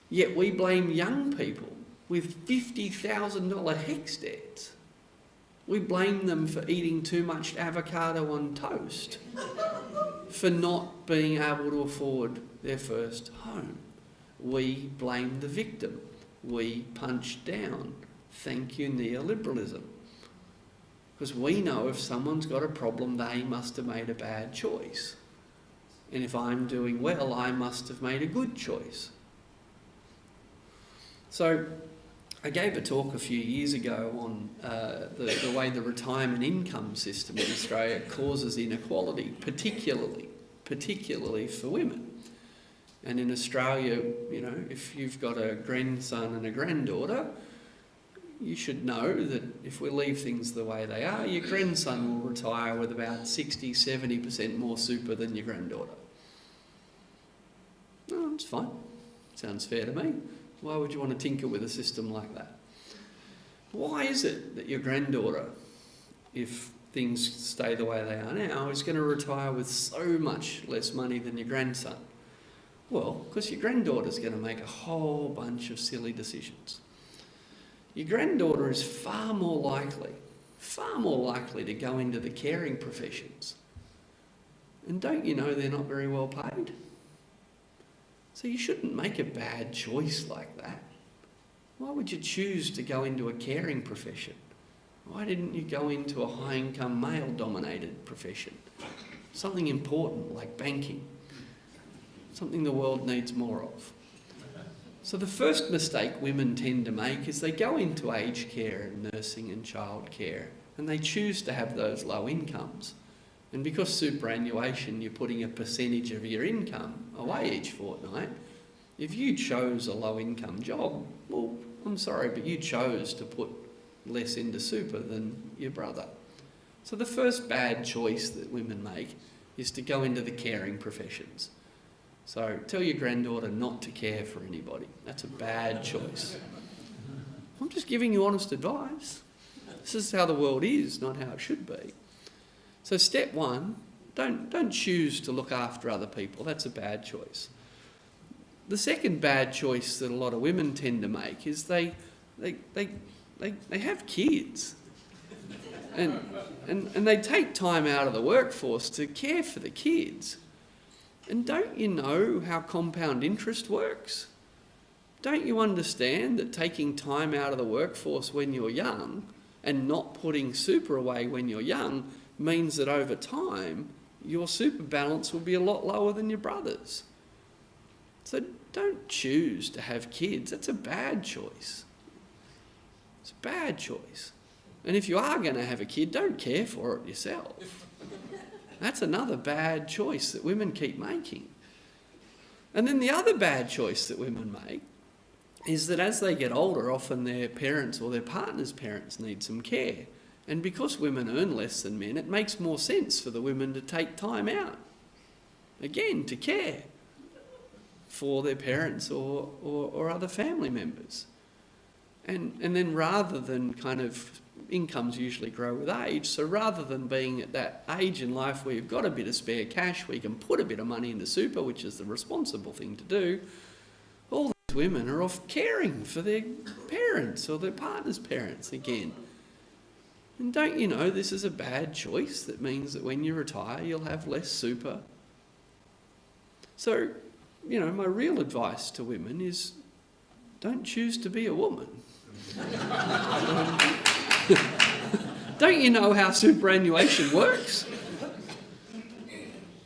Yet we blame young people with $50,000 HECS debts. We blame them for eating too much avocado on toast, for not being able to afford their first home. We blame the victim. We punch down. Thank you, neoliberalism. Because we know if someone's got a problem, they must have made a bad choice. And if I'm doing well, I must have made a good choice. So I gave a talk a few years ago on the way the retirement income system in Australia causes inequality, particularly for women. And in Australia, you know, if you've got a grandson and a granddaughter, you should know that if we leave things the way they are, your grandson will retire with about 60-70% more super than your granddaughter. No, it's fine. Sounds fair to me. Why would you want to tinker with a system like that? Why is it that your granddaughter, if things stay the way they are now, is going to retire with so much less money than your grandson? Well, because your granddaughter's going to make a whole bunch of silly decisions. Your granddaughter is far more likely to go into the caring professions. And don't you know they're not very well paid? So you shouldn't make a bad choice like that. Why would you choose to go into a caring profession? Why didn't you go into a high-income male-dominated profession? Something important like banking. Something the world needs more of. So the first mistake women tend to make is they go into aged care and nursing and childcare, and they choose to have those low incomes. And because superannuation, you're putting a percentage of your income away each fortnight, if you chose a low income job, well, I'm sorry, but you chose to put less into super than your brother. So the first bad choice that women make is to go into the caring professions. So tell your granddaughter not to care for anybody. That's a bad choice. I'm just giving you honest advice. This is how the world is, not how it should be. So step one, don't choose to look after other people. That's a bad choice. The second bad choice that a lot of women tend to make is they have kids. And they take time out of the workforce to care for the kids. And don't you know how compound interest works? Don't you understand that taking time out of the workforce when you're young and not putting super away when you're young means that over time your super balance will be a lot lower than your brother's? So don't choose to have kids. That's a bad choice. It's a bad choice. And if you are going to have a kid, don't care for it yourself. That's another bad choice that women keep making. And then the other bad choice that women make is that as they get older, often their parents or their partner's parents need some care. And because women earn less than men, it makes more sense for the women to take time out, again, to care for their parents or other family members. And then rather than kind of, incomes usually grow with age, so rather than being at that age in life where you've got a bit of spare cash, where you can put a bit of money into super, which is the responsible thing to do, all these women are off caring for their parents or their partner's parents again. And don't you know this is a bad choice that means that when you retire you'll have less super? So, you know, my real advice to women is don't choose to be a woman. Don't you know how superannuation works?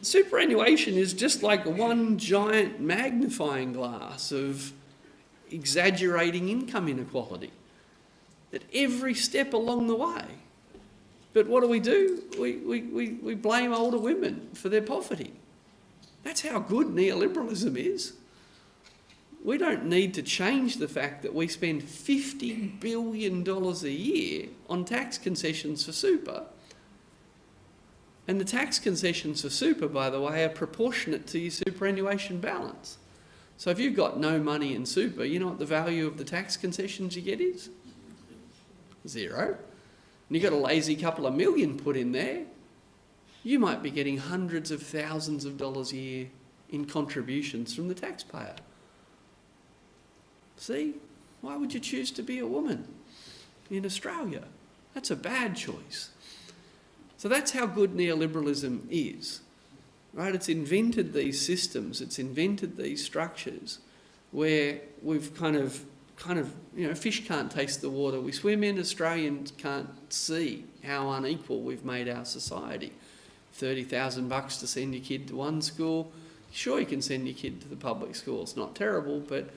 Superannuation is just like one giant magnifying glass of exaggerating income inequality at every step along the way. But what do? We blame older women for their poverty. That's how good neoliberalism is. We don't need to change the fact that we spend $50 billion a year on tax concessions for super. And the tax concessions for super, by the way, are proportionate to your superannuation balance. So if you've got no money in super, you know what the value of the tax concessions you get is? 0. And you've got a lazy couple of million put in there, you might be getting hundreds of thousands of dollars a year in contributions from the taxpayer. See? Why would you choose to be a woman in Australia? That's a bad choice. So that's how good neoliberalism is, right? It's invented these systems, it's invented these structures where we've kind of kind of, fish can't taste the water we swim in. Australians can't see how unequal we've made our society. $30,000 to send your kid to one school. Sure, you can send your kid to the public school. It's not terrible, but,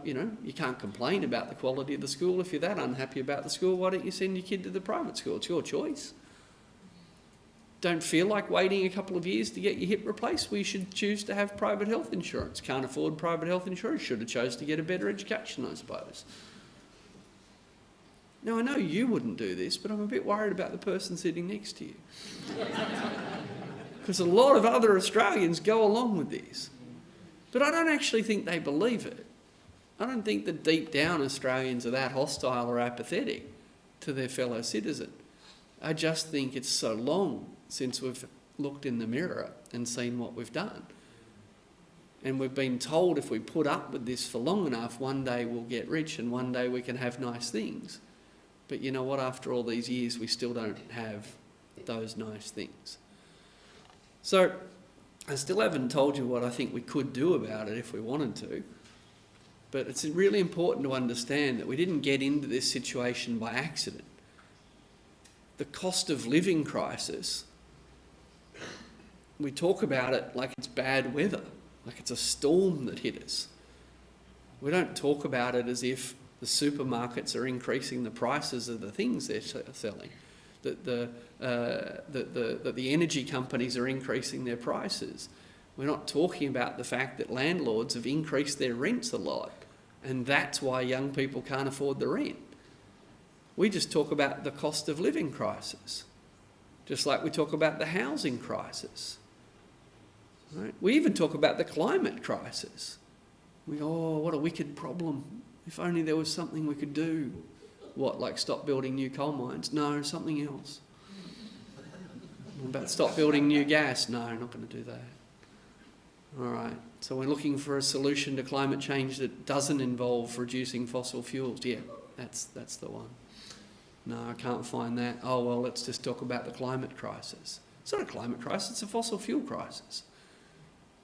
you can't complain about the quality of the school. If you're that unhappy about the school, why don't you send your kid to the private school? It's your choice. Don't feel like waiting a couple of years to get your hip replaced? We should choose to have private health insurance. Can't afford private health insurance? Should have chose to get a better education, I suppose. Now, I know you wouldn't do this, but I'm a bit worried about the person sitting next to you. Because a lot of other Australians go along with this. But I don't actually think they believe it. I don't think that deep down Australians are that hostile or apathetic to their fellow citizen. I just think it's so long since we've looked in the mirror and seen what we've done. And we've been told if we put up with this for long enough, one day we'll get rich and one day we can have nice things. But you know what? After all these years, we still don't have those nice things. So I still haven't told you what I think we could do about it if we wanted to. But it's really important to understand that we didn't get into this situation by accident. The cost of living crisis, we talk about it like it's bad weather, like it's a storm that hit us. We don't talk about it as if the supermarkets are increasing the prices of the things they're selling, that the energy companies are increasing their prices. We're not talking about the fact that landlords have increased their rents a lot, and that's why young people can't afford the rent. We just talk about the cost of living crisis, just like we talk about the housing crisis. Right? We even talk about the climate crisis. We go, oh, what a wicked problem. If only there was something we could do. What, like stop building new coal mines? No, something else. What about stop building new gas? No, not going to do that. All right, so we're looking for a solution to climate change that doesn't involve reducing fossil fuels. Yeah, that's the one. No, I can't find that. Oh, well, let's just talk about the climate crisis. It's not a climate crisis, it's a fossil fuel crisis.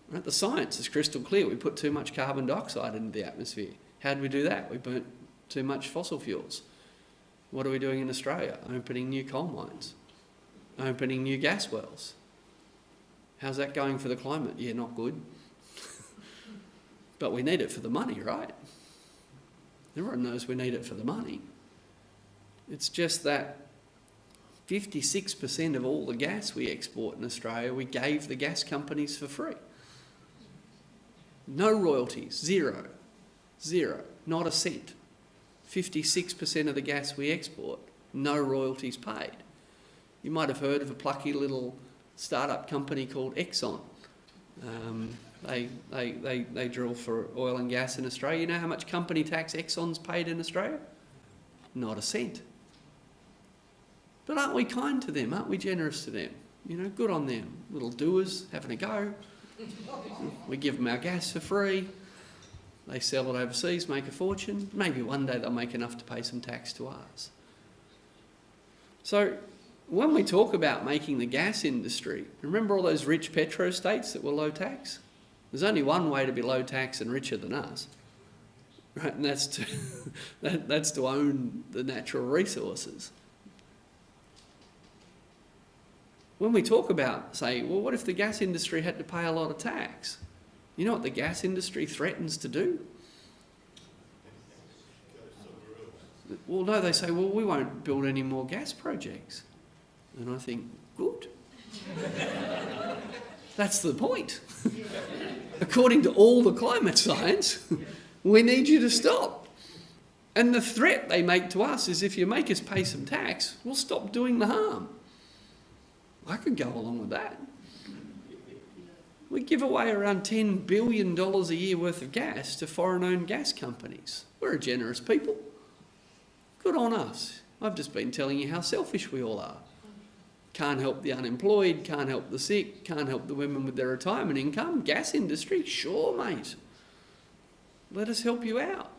Right? The science is crystal clear. We put too much carbon dioxide into the atmosphere. How did we do that? We burnt too much fossil fuels. What are we doing in Australia? Opening new coal mines, opening new gas wells. How's that going for the climate? Yeah, not good. But we need it for the money, right? Everyone knows we need it for the money. It's just that 56% of all the gas we export in Australia, we gave the gas companies for free. No royalties, zero, not a cent. 56% of the gas we export, no royalties paid. You might have heard of a plucky little startup company called Exxon. They drill for oil and gas in Australia. You know how much company tax Exxon's paid in Australia? Not a cent. But aren't we kind to them? Aren't we generous to them? Good on them. Little doers, having a go. We give them our gas for free. They sell it overseas, make a fortune. Maybe one day they'll make enough to pay some tax to us. So when we talk about making the gas industry, remember all those rich petro states that were low tax? There's only one way to be low tax and richer than us, right? And that's to own the natural resources. When we talk about, say, well, what if the gas industry had to pay a lot of tax? You know what the gas industry threatens to do? Well, no, they say, well, we won't build any more gas projects. And I think, good. That's the point. According to all the climate science, we need you to stop. And the threat they make to us is if you make us pay some tax, we'll stop doing the harm. I could go along with that. We give away around $10 billion a year worth of gas to foreign-owned gas companies. We're a generous people. Good on us. I've just been telling you how selfish we all are. Can't help the unemployed, can't help the sick, can't help the women with their retirement income. Gas industry, sure, mate. Let us help you out.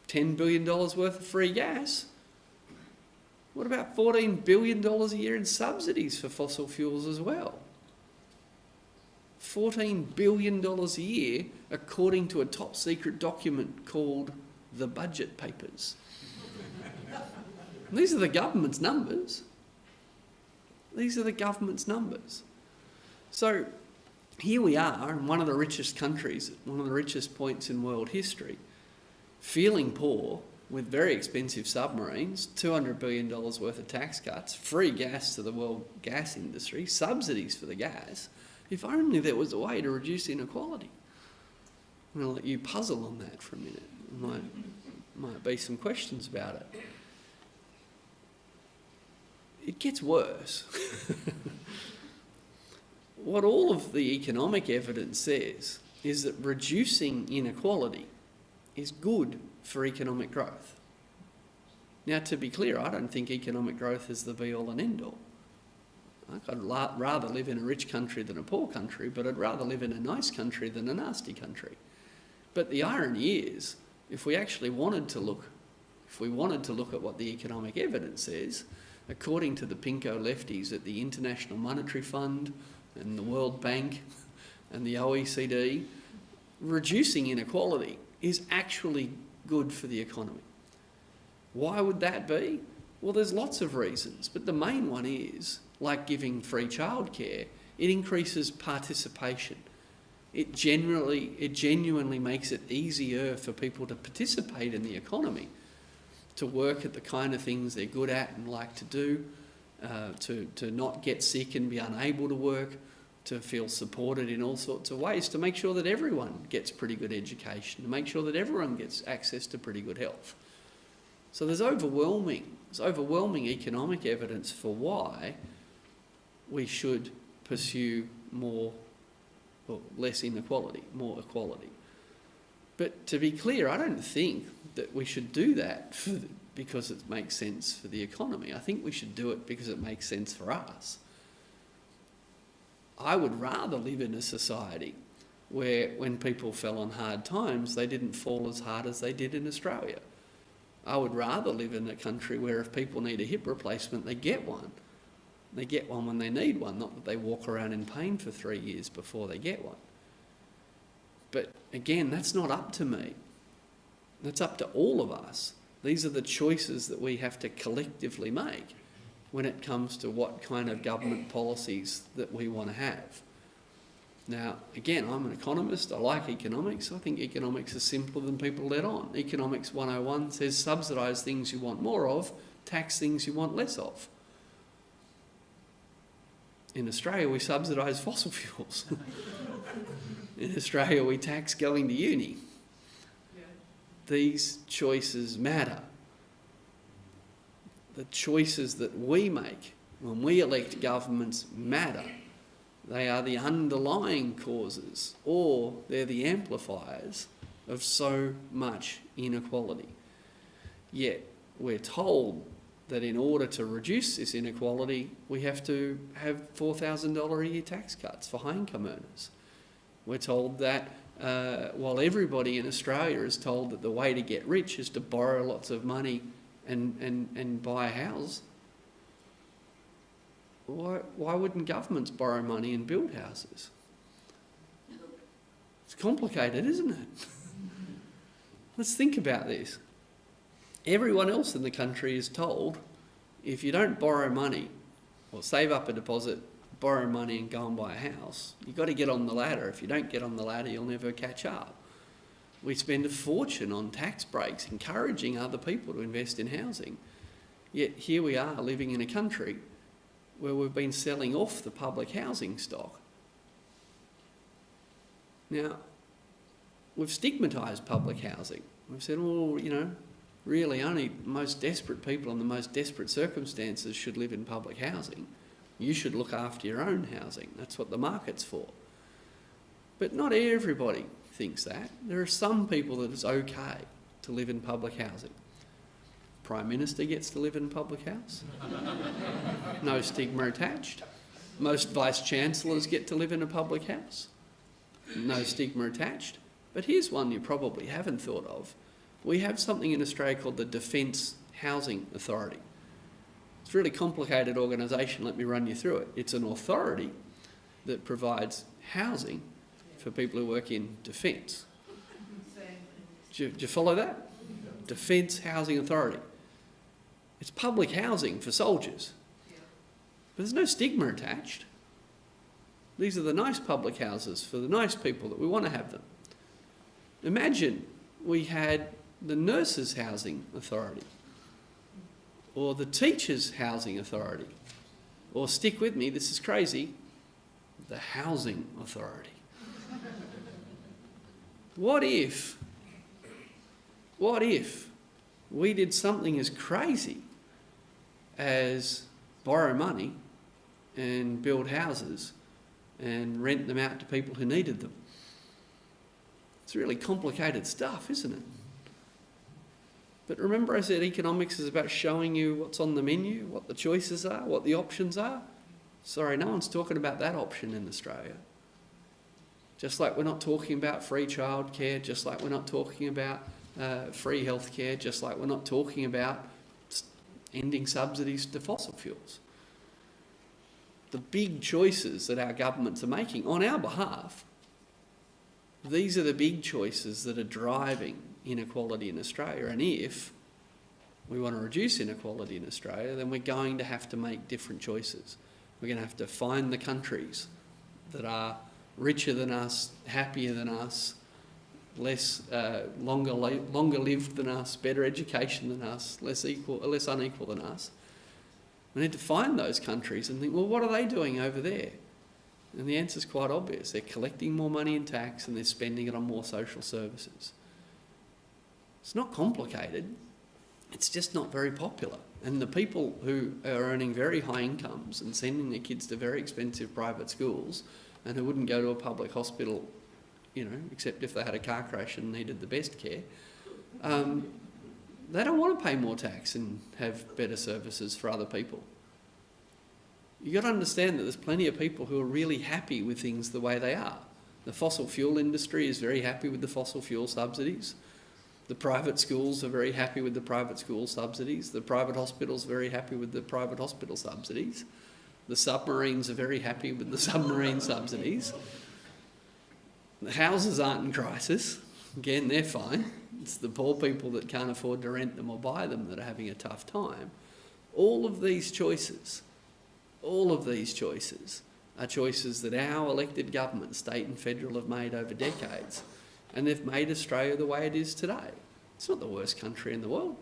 $10 billion worth of free gas. What about $14 billion a year in subsidies for fossil fuels as well? $14 billion a year, according to a top secret document called the budget papers. These are the government's numbers. These are the government's numbers. So here we are in one of the richest countries, one of the richest points in world history, feeling poor with very expensive submarines, $200 billion worth of tax cuts, free gas to the world gas industry, subsidies for the gas. If only there was a way to reduce inequality. I'm going to let you puzzle on that for a minute. There might be some questions about it. It gets worse. What all of the economic evidence says is that reducing inequality is good for economic growth. Now, to be clear, I don't think economic growth is the be-all and end-all. I'd rather live in a rich country than a poor country, but I'd rather live in a nice country than a nasty country. But the irony is, if we wanted to look at what the economic evidence says, according to the pinko lefties at the International Monetary Fund and the World Bank and the OECD, reducing inequality is actually good for the economy. Why would that be? Well, there's lots of reasons, but the main one is, like giving free childcare, it increases participation. It genuinely makes it easier for people to participate in the economy, to work at the kind of things they're good at and like to do, to not get sick and be unable to work, to feel supported in all sorts of ways, to make sure that everyone gets pretty good education, to make sure that everyone gets access to pretty good health. So there's overwhelming economic evidence for why we should pursue less inequality, more equality. But to be clear, I don't think that we should do that because it makes sense for the economy. I think we should do it because it makes sense for us. I would rather live in a society where when people fell on hard times, they didn't fall as hard as they did in Australia. I would rather live in a country where if people need a hip replacement, they get one. They get one when they need one, not that they walk around in pain for 3 years before they get one. But again, that's not up to me. That's up to all of us. These are the choices that we have to collectively make when it comes to what kind of government policies that we want to have. Now, again, I'm an economist. I like economics. I think economics is simpler than people let on. Economics 101 says subsidise things you want more of, tax things you want less of. In Australia, we subsidise fossil fuels. In Australia, we tax going to uni. These choices matter. The choices that we make when we elect governments matter. They are the underlying causes, or they're the amplifiers of so much inequality. Yet we're told that in order to reduce this inequality, we have to have $4,000 a year tax cuts for high income earners. We're told that while everybody in Australia is told that the way to get rich is to borrow lots of money and buy a house, why wouldn't governments borrow money and build houses? It's complicated, isn't it? Let's think about this. Everyone else in the country is told, if you don't borrow money or save up a deposit, borrow money and go and buy a house, you've got to get on the ladder. If you don't get on the ladder, you'll never catch up. We spend a fortune on tax breaks, encouraging other people to invest in housing. Yet here we are living in a country where we've been selling off the public housing stock. Now, we've stigmatised public housing. We've said, well, really only the most desperate people in the most desperate circumstances should live in public housing. You should look after your own housing. That's what the market's for. But not everybody thinks that. There are some people that it's okay to live in public housing. Prime Minister gets to live in a public house. No stigma attached. Most Vice Chancellors get to live in a public house. No stigma attached. But here's one you probably haven't thought of. We have something in Australia called the Defence Housing Authority. It's a really complicated organisation. Let me run you through it. It's an authority that provides housing for people who work in defence. Do you follow that? Defence Housing Authority. It's public housing for soldiers. But there's no stigma attached. These are the nice public houses for the nice people that we want to have them. Imagine we had the Nurses Housing Authority, or the Teachers Housing Authority, or stick with me, this is crazy, the Housing Authority. What if we did something as crazy as borrow money and build houses and rent them out to people who needed them? It's really complicated stuff, isn't it? But remember I said economics is about showing you what's on the menu, what the choices are, what the options are? Sorry, no one's talking about that option in Australia. Just like we're not talking about free childcare, just like we're not talking about free healthcare, just like we're not talking about ending subsidies to fossil fuels. The big choices that our governments are making on our behalf, these are the big choices that are driving inequality in Australia. And if we want to reduce inequality in Australia, then we're going to have to make different choices. We're going to have to find the countries that are richer than us, happier than us, longer lived than us, better education than us, less unequal than us. We need to find those countries and think, well, what are they doing over there? And the answer is quite obvious. They're collecting more money in tax and they're spending it on more social services. It's not complicated. It's just not very popular. And the people who are earning very high incomes and sending their kids to very expensive private schools and who wouldn't go to a public hospital, except if they had a car crash and needed the best care, they don't want to pay more tax and have better services for other people. You've got to understand that there's plenty of people who are really happy with things the way they are. The fossil fuel industry is very happy with the fossil fuel subsidies. The private schools are very happy with the private school subsidies. The private hospitals are very happy with the private hospital subsidies. The submarines are very happy with the submarine subsidies. The houses aren't in crisis. Again, they're fine. It's the poor people that can't afford to rent them or buy them that are having a tough time. All of these choices are choices that our elected government, state and federal, have made over decades. And they've made Australia the way it is today. It's not the worst country in the world.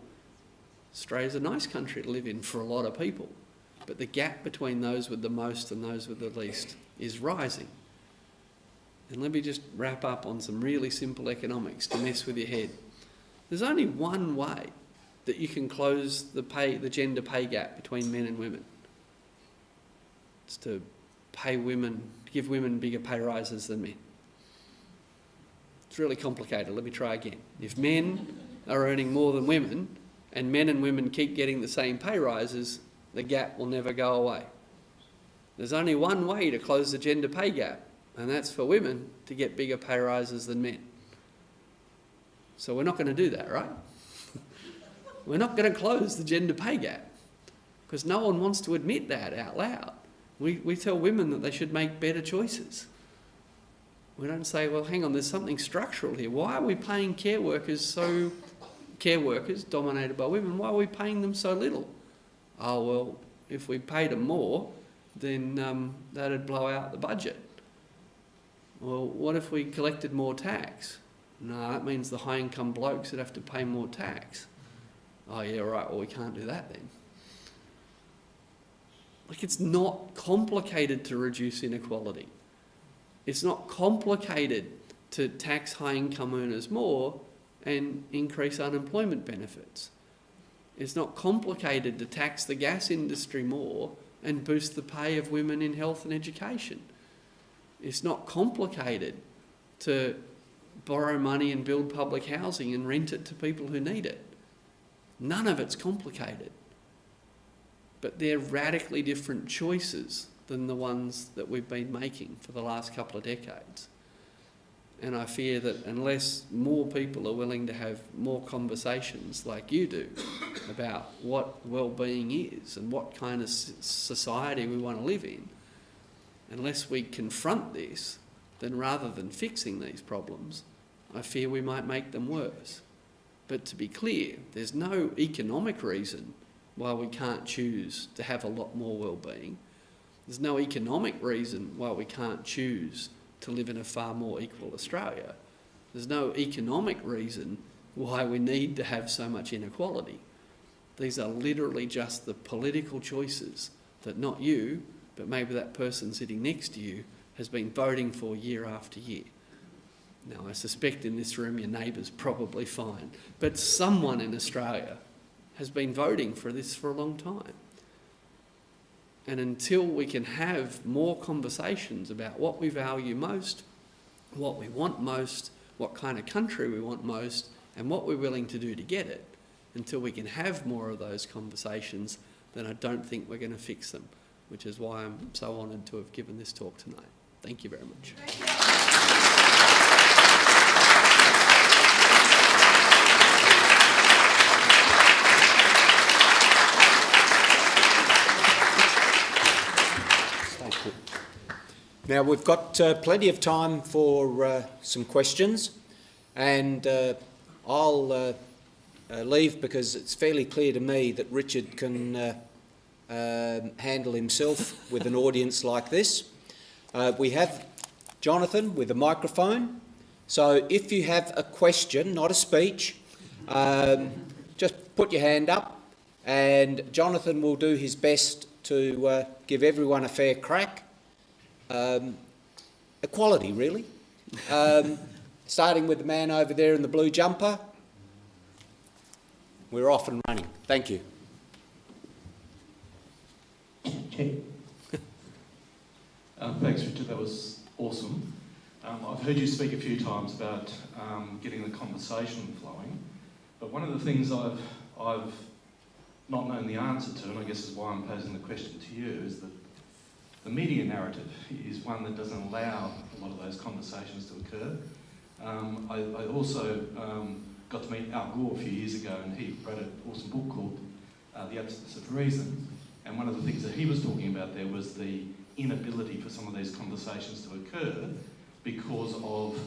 Australia's a nice country to live in for a lot of people. But the gap between those with the most and those with the least is rising. And let me just wrap up on some really simple economics to mess with your head. There's only one way that you can close the gender pay gap between men and women. It's to give women bigger pay rises than men. It's really complicated. Let me try again. If men are earning more than women and men and women keep getting the same pay rises, the gap will never go away. There's only one way to close the gender pay gap, and that's for women to get bigger pay rises than men. So we're not going to do that, right? We're not going to close the gender pay gap because no one wants to admit that out loud. We tell women that they should make better choices. We don't say, well, hang on, there's something structural here. Why are we paying care workers dominated by women, why are we paying them so little? Oh, well, if we paid them more, then that'd blow out the budget. Well, what if we collected more tax? No, that means the high-income blokes would have to pay more tax. Oh, yeah, right, well, we can't do that then. It's not complicated to reduce inequality. It's not complicated to tax high-income earners more and increase unemployment benefits. It's not complicated to tax the gas industry more and boost the pay of women in health and education. It's not complicated to borrow money and build public housing and rent it to people who need it. None of it's complicated. But they're radically different choices than the ones that we've been making for the last couple of decades. And I fear that unless more people are willing to have more conversations like you do about what well-being is and what kind of society we want to live in, unless we confront this, then rather than fixing these problems, I fear we might make them worse. But to be clear, there's no economic reason why we can't choose to have a lot more well-being. There's no economic reason why we can't choose to live in a far more equal Australia. There's no economic reason why we need to have so much inequality. These are literally just the political choices that not you, but maybe that person sitting next to you has been voting for year after year. Now, I suspect in this room your neighbour's probably fine, but someone in Australia has been voting for this for a long time. And until we can have more conversations about what we value most, what we want most, what kind of country we want most, and what we're willing to do to get it, until we can have more of those conversations, then I don't think we're going to fix them, which is why I'm so honoured to have given this talk tonight. Thank you very much. Now, we've got plenty of time for some questions, and I'll leave because it's fairly clear to me that Richard can handle himself with an audience like this. We have Jonathan with a microphone, so if you have a question, not a speech, just put your hand up and Jonathan will do his best to give everyone a fair crack. Equality, really. Starting with the man over there in the blue jumper. We're off and running. Thank you. Thanks, Richard. That was awesome. I've heard you speak a few times about getting the conversation flowing, but one of the things I've not known the answer to, and I guess is why I'm posing the question to you, is that the media narrative is one that doesn't allow a lot of those conversations to occur. I also got to meet Al Gore a few years ago, and he wrote an awesome book called The Absence of Reason, and one of the things that he was talking about there was the inability for some of these conversations to occur because of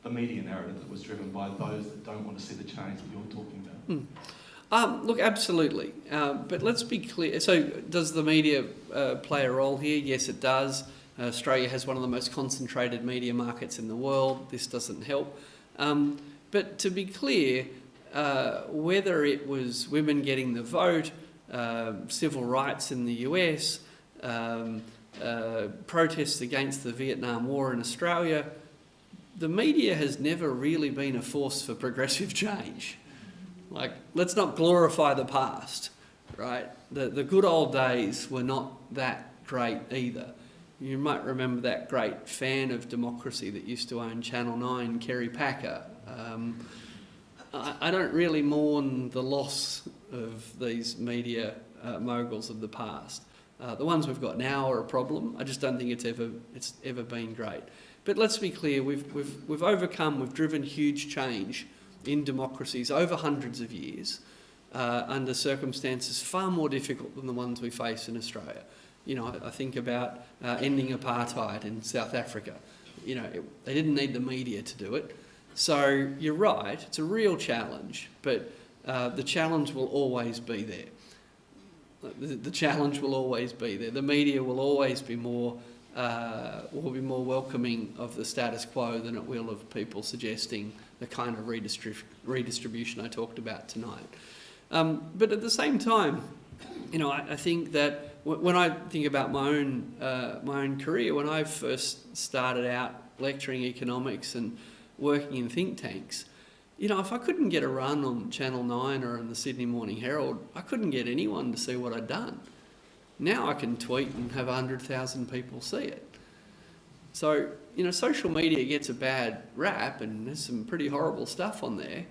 the media narrative that was driven by those that don't want to see the change that you're talking about. Look, absolutely. But let's be clear. So does the media play a role here? Yes, it does. Australia has one of the most concentrated media markets in the world. This doesn't help. But to be clear, whether it was women getting the vote, civil rights in the US, protests against the Vietnam War in Australia, the media has never really been a force for progressive change. Like, let's not glorify the past, right? The good old days were not that great either. You might remember that great fan of democracy that used to own Channel 9, Kerry Packer. I don't really mourn the loss of these media moguls of the past. The ones we've got now are a problem. I just don't think it's ever been great. But let's be clear, we've overcome, we've driven huge change in democracies over hundreds of years under circumstances far more difficult than the ones we face in Australia. You know, I think about ending apartheid in South Africa. You know, they didn't need the media to do it. So you're right, it's a real challenge, but the challenge will always be there. The challenge will always be there. The media will always be more welcoming of the status quo than it will of people suggesting the kind of redistribution I talked about tonight. But at the same time, you know, I think that when I think about my own career, when I first started out lecturing economics and working in think tanks, you know, if I couldn't get a run on Channel 9 or in the Sydney Morning Herald, I couldn't get anyone to see what I'd done. Now I can tweet and have 100,000 people see it. So, you know, social media gets a bad rap and there's some pretty horrible stuff on there,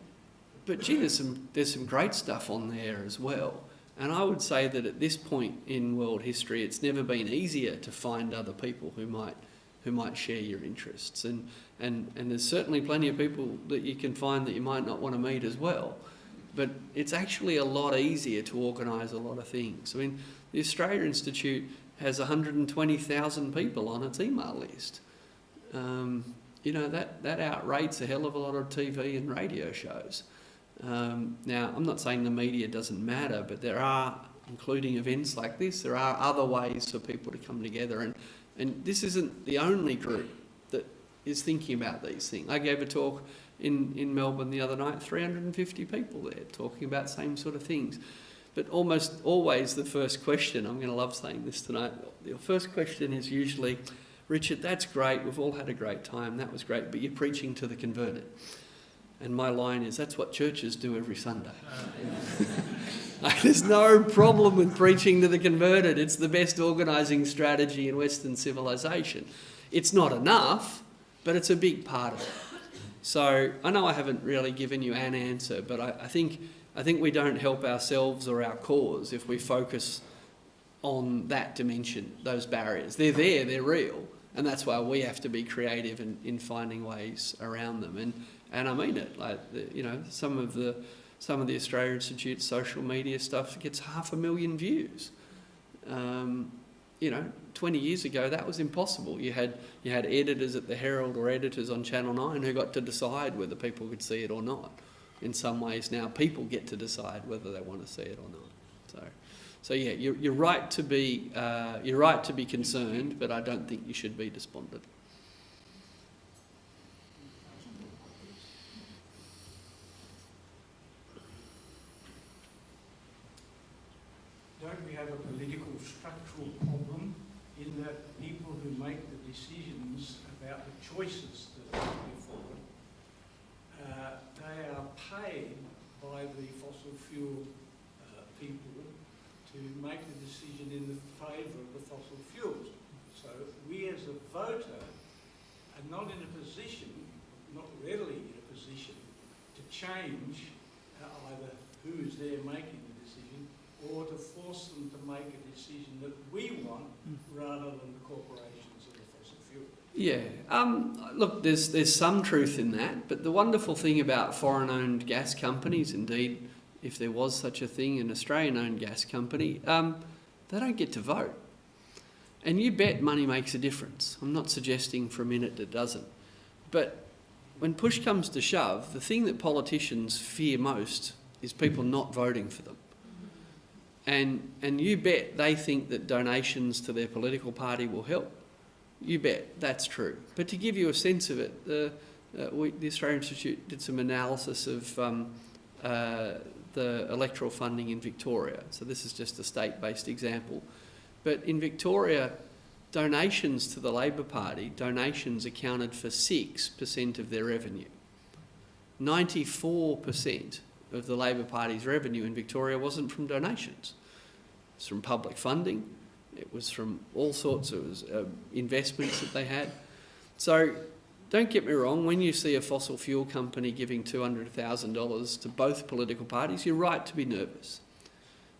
but gee, there's some great stuff on there as well. And I would say that at this point in world history, it's never been easier to find other people who might share your interests. And there's certainly plenty of people that you can find that you might not want to meet as well. But it's actually a lot easier to organise a lot of things. I mean, the Australia Institute has 120,000 people on its email list. You know, that outrates a hell of a lot of TV and radio shows. Now, I'm not saying the media doesn't matter, but there are, including events like this, there are other ways for people to come together. And this isn't the only group that is thinking about these things. I gave a talk in Melbourne the other night, 350 people there talking about same sort of things. But almost always the first question, I'm going to love saying this tonight, the first question is usually, Richard, that's great, we've all had a great time, that was great, but you're preaching to the converted. And my line is, that's what churches do every Sunday. There's no problem with preaching to the converted. It's the best organising strategy in Western civilization. It's not enough, but it's a big part of it. So I know I haven't really given you an answer, but I think we don't help ourselves or our cause if we focus on that dimension, those barriers. They're there, they're real, and that's why we have to be creative in finding ways around them. And I mean it. Like, you know, some of the Australia Institute's social media stuff gets 500,000 views. You know, 20 years ago that was impossible. You had editors at the Herald or editors on Channel 9 who got to decide whether people could see it or not. In some ways now people get to decide whether they want to see it or not. So yeah, you're right to be concerned, but I don't think you should be despondent. Don't we have a political structural problem in that people who make the decisions about the choices that are before them, they are paid by the fossil fuel people to make the decision in the favour of the fossil fuels. So we as a voter are not in a position, not readily in a position, to change either who is there making the decision or to force them to make a decision that we want rather than the corporations of the fossil fuel. Yeah, look, there's some truth in that, but the wonderful thing about foreign-owned gas companies, indeed, if there was such a thing, an Australian-owned gas company, they don't get to vote. And you bet money makes a difference. I'm not suggesting for a minute it doesn't. But when push comes to shove, the thing that politicians fear most is people not voting for them. And you bet they think that donations to their political party will help. You bet that's true. But to give you a sense of it, the Australian Institute did some analysis of the electoral funding in Victoria. So this is just a state-based example. But in Victoria, donations to the Labor Party, donations accounted for 6% of their revenue. 94% of the Labor Party's revenue in Victoria wasn't from donations. It's from public funding. It was from all sorts of investments that they had. So don't get me wrong, when you see a fossil fuel company giving $200,000 to both political parties, you're right to be nervous.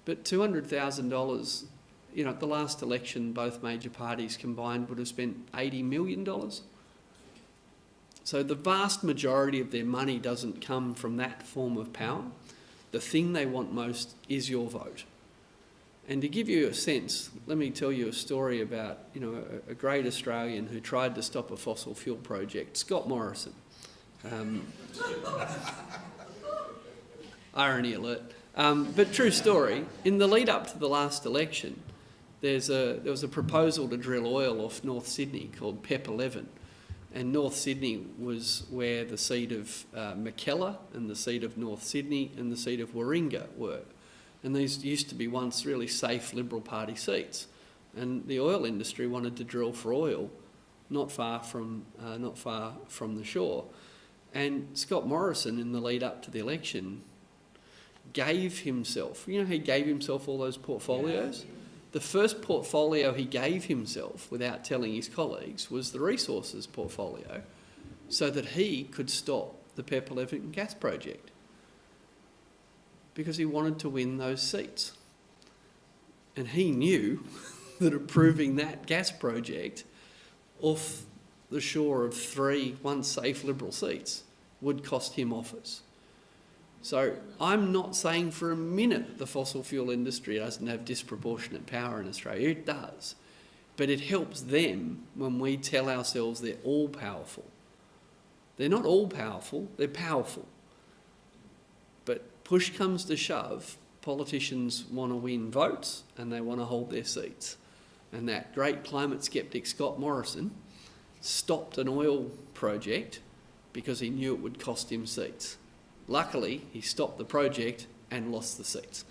But $200,000, you know, at the last election, both major parties combined would have spent $80 million. So the vast majority of their money doesn't come from that form of power. The thing they want most is your vote. And to give you a sense, let me tell you a story about, you know, a great Australian who tried to stop a fossil fuel project, Scott Morrison. Irony alert. But true story, in the lead up to the last election, there was a proposal to drill oil off North Sydney called PEP 11. And North Sydney was where the seat of Mackellar and the seat of North Sydney and the seat of Warringah were. And these used to be once really safe Liberal Party seats. And the oil industry wanted to drill for oil not far from the shore. And Scott Morrison, in the lead up to the election, gave himself, you know, he gave himself all those portfolios. The first portfolio he gave himself, without telling his colleagues, was the resources portfolio, so that he could stop the PEP 11 gas project, because he wanted to win those seats. And he knew that approving that gas project off the shore of 3 once safe Liberal seats would cost him office. So I'm not saying for a minute the fossil fuel industry doesn't have disproportionate power in Australia. It does. But it helps them when we tell ourselves they're all powerful. They're not all powerful, they're powerful. But push comes to shove, politicians want to win votes and they want to hold their seats. And that great climate skeptic Scott Morrison stopped an oil project because he knew it would cost him seats. Luckily, he stopped the project and lost the seats.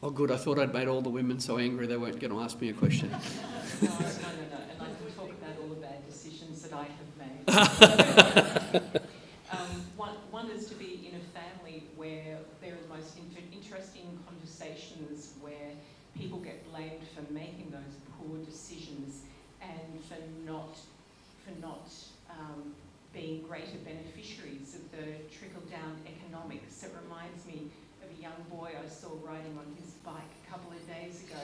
Oh good, I thought I'd made all the women so angry they weren't going to ask me a question. No. And I can talk about all the bad decisions that I have made. One is to be in a family where there are the most interesting conversations where people get blamed for making those poor decisions and for not being greater beneficiaries of the trickle-down economics. It reminds me of a young boy I saw riding on his bike a couple of days ago.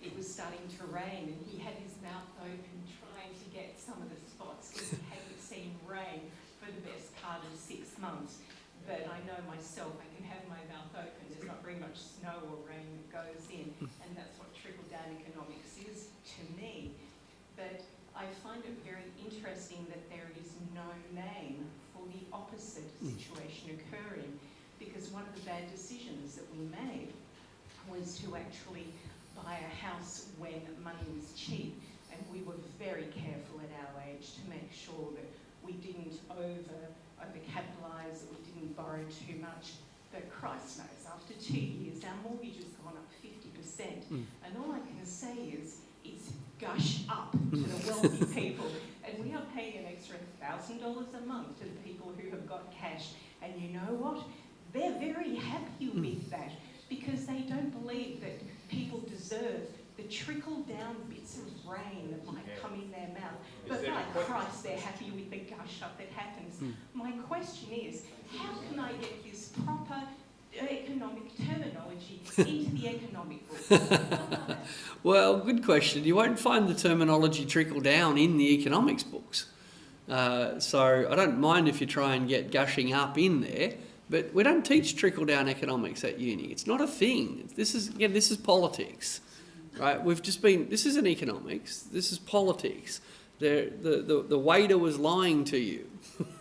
It was starting to rain and he had his mouth open trying to get some of the spots because he hadn't seen rain for the best part of 6 months. But I know myself, I can have my mouth open. There's not very much snow or rain that goes in, and that's what trickle-down economics is to me. But I find it very interesting that there is no name for the opposite situation occurring, because one of the bad decisions that we made was to actually buy a house when money was cheap, and we were very careful at our age to make sure that we didn't overcapitalise, that we didn't borrow too much. But Christ knows, after 2 years, our mortgage has gone up 50%. And all I can say is, it's gush up to the wealthy people. And we are paying an extra $1,000 a month to the people who have got cash. And you know what? They're very happy with that because they don't believe that people deserve the trickle-down bits of rain that might come in their mouth. But by Christ, they're happy with the gush up that happens. My question is, how can I get this proper economic terminology into the economic book? Well, good question. You won't find the terminology trickle down in the economics books. So I don't mind if you try and get gushing up in there, but we don't teach trickle down economics at uni. It's not a thing. This is politics, right? This isn't economics. This is politics. The waiter was lying to you,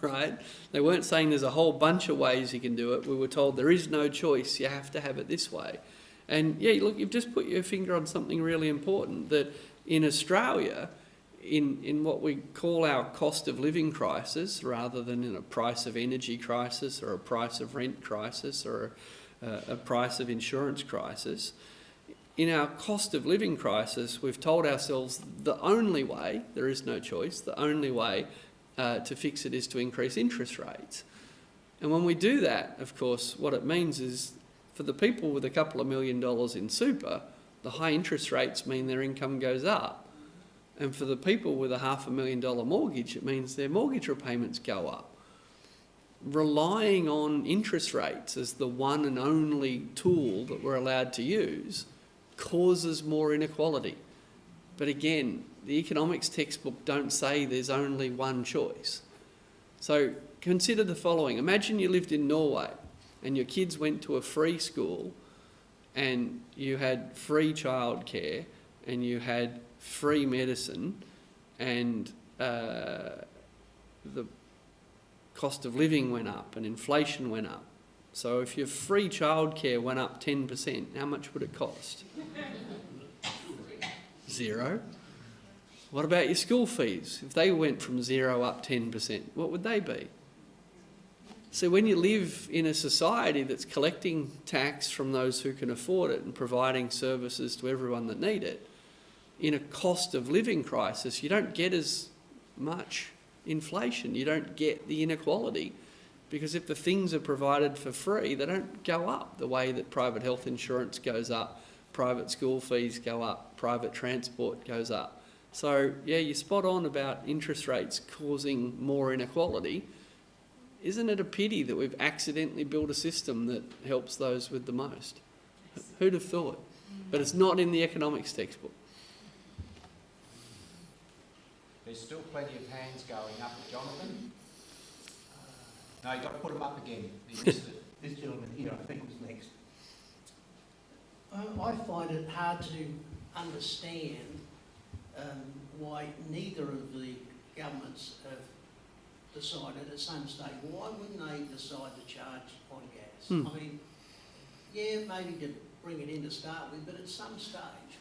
right? They weren't saying there's a whole bunch of ways you can do it. We were told there is no choice. You have to have it this way. And yeah, look, you've just put your finger on something really important, that in Australia, in what we call our cost of living crisis, rather than in a price of energy crisis or a price of rent crisis or a price of insurance crisis, in our cost of living crisis, we've told ourselves the only way, there is no choice, the only way to fix it is to increase interest rates. And when we do that, of course, what it means is for the people with a couple of $1 million in super, the high interest rates mean their income goes up. And for the people with a $500,000 mortgage, it means their mortgage repayments go up. Relying on interest rates as the one and only tool that we're allowed to use causes more inequality. But again, the economics textbook don't say there's only one choice. So consider the following. Imagine you lived in Norway and your kids went to a free school and you had free childcare and you had free medicine and the cost of living went up and inflation went up. So if your free childcare went up 10%, how much would it cost? 0. What about your school fees? If they went from 0 up 10%, what would they be? So when you live in a society that's collecting tax from those who can afford it and providing services to everyone that need it, in a cost of living crisis, you don't get as much inflation. You don't get the inequality. Because if the things are provided for free, they don't go up the way that private health insurance goes up, private school fees go up, private transport goes up. So, yeah, you're spot on about interest rates causing more inequality. Isn't it a pity that we've accidentally built a system that helps those with the most? Who'd have thought? But it's not in the economics textbook. There's still plenty of hands going up. Jonathan? No, you've got to put them up again. You missed it. This gentleman here, I think, was next. I find it hard to understand why neither of the governments have decided at some stage, why wouldn't they decide to charge on gas? I mean, yeah, maybe to bring it in to start with, but at some stage,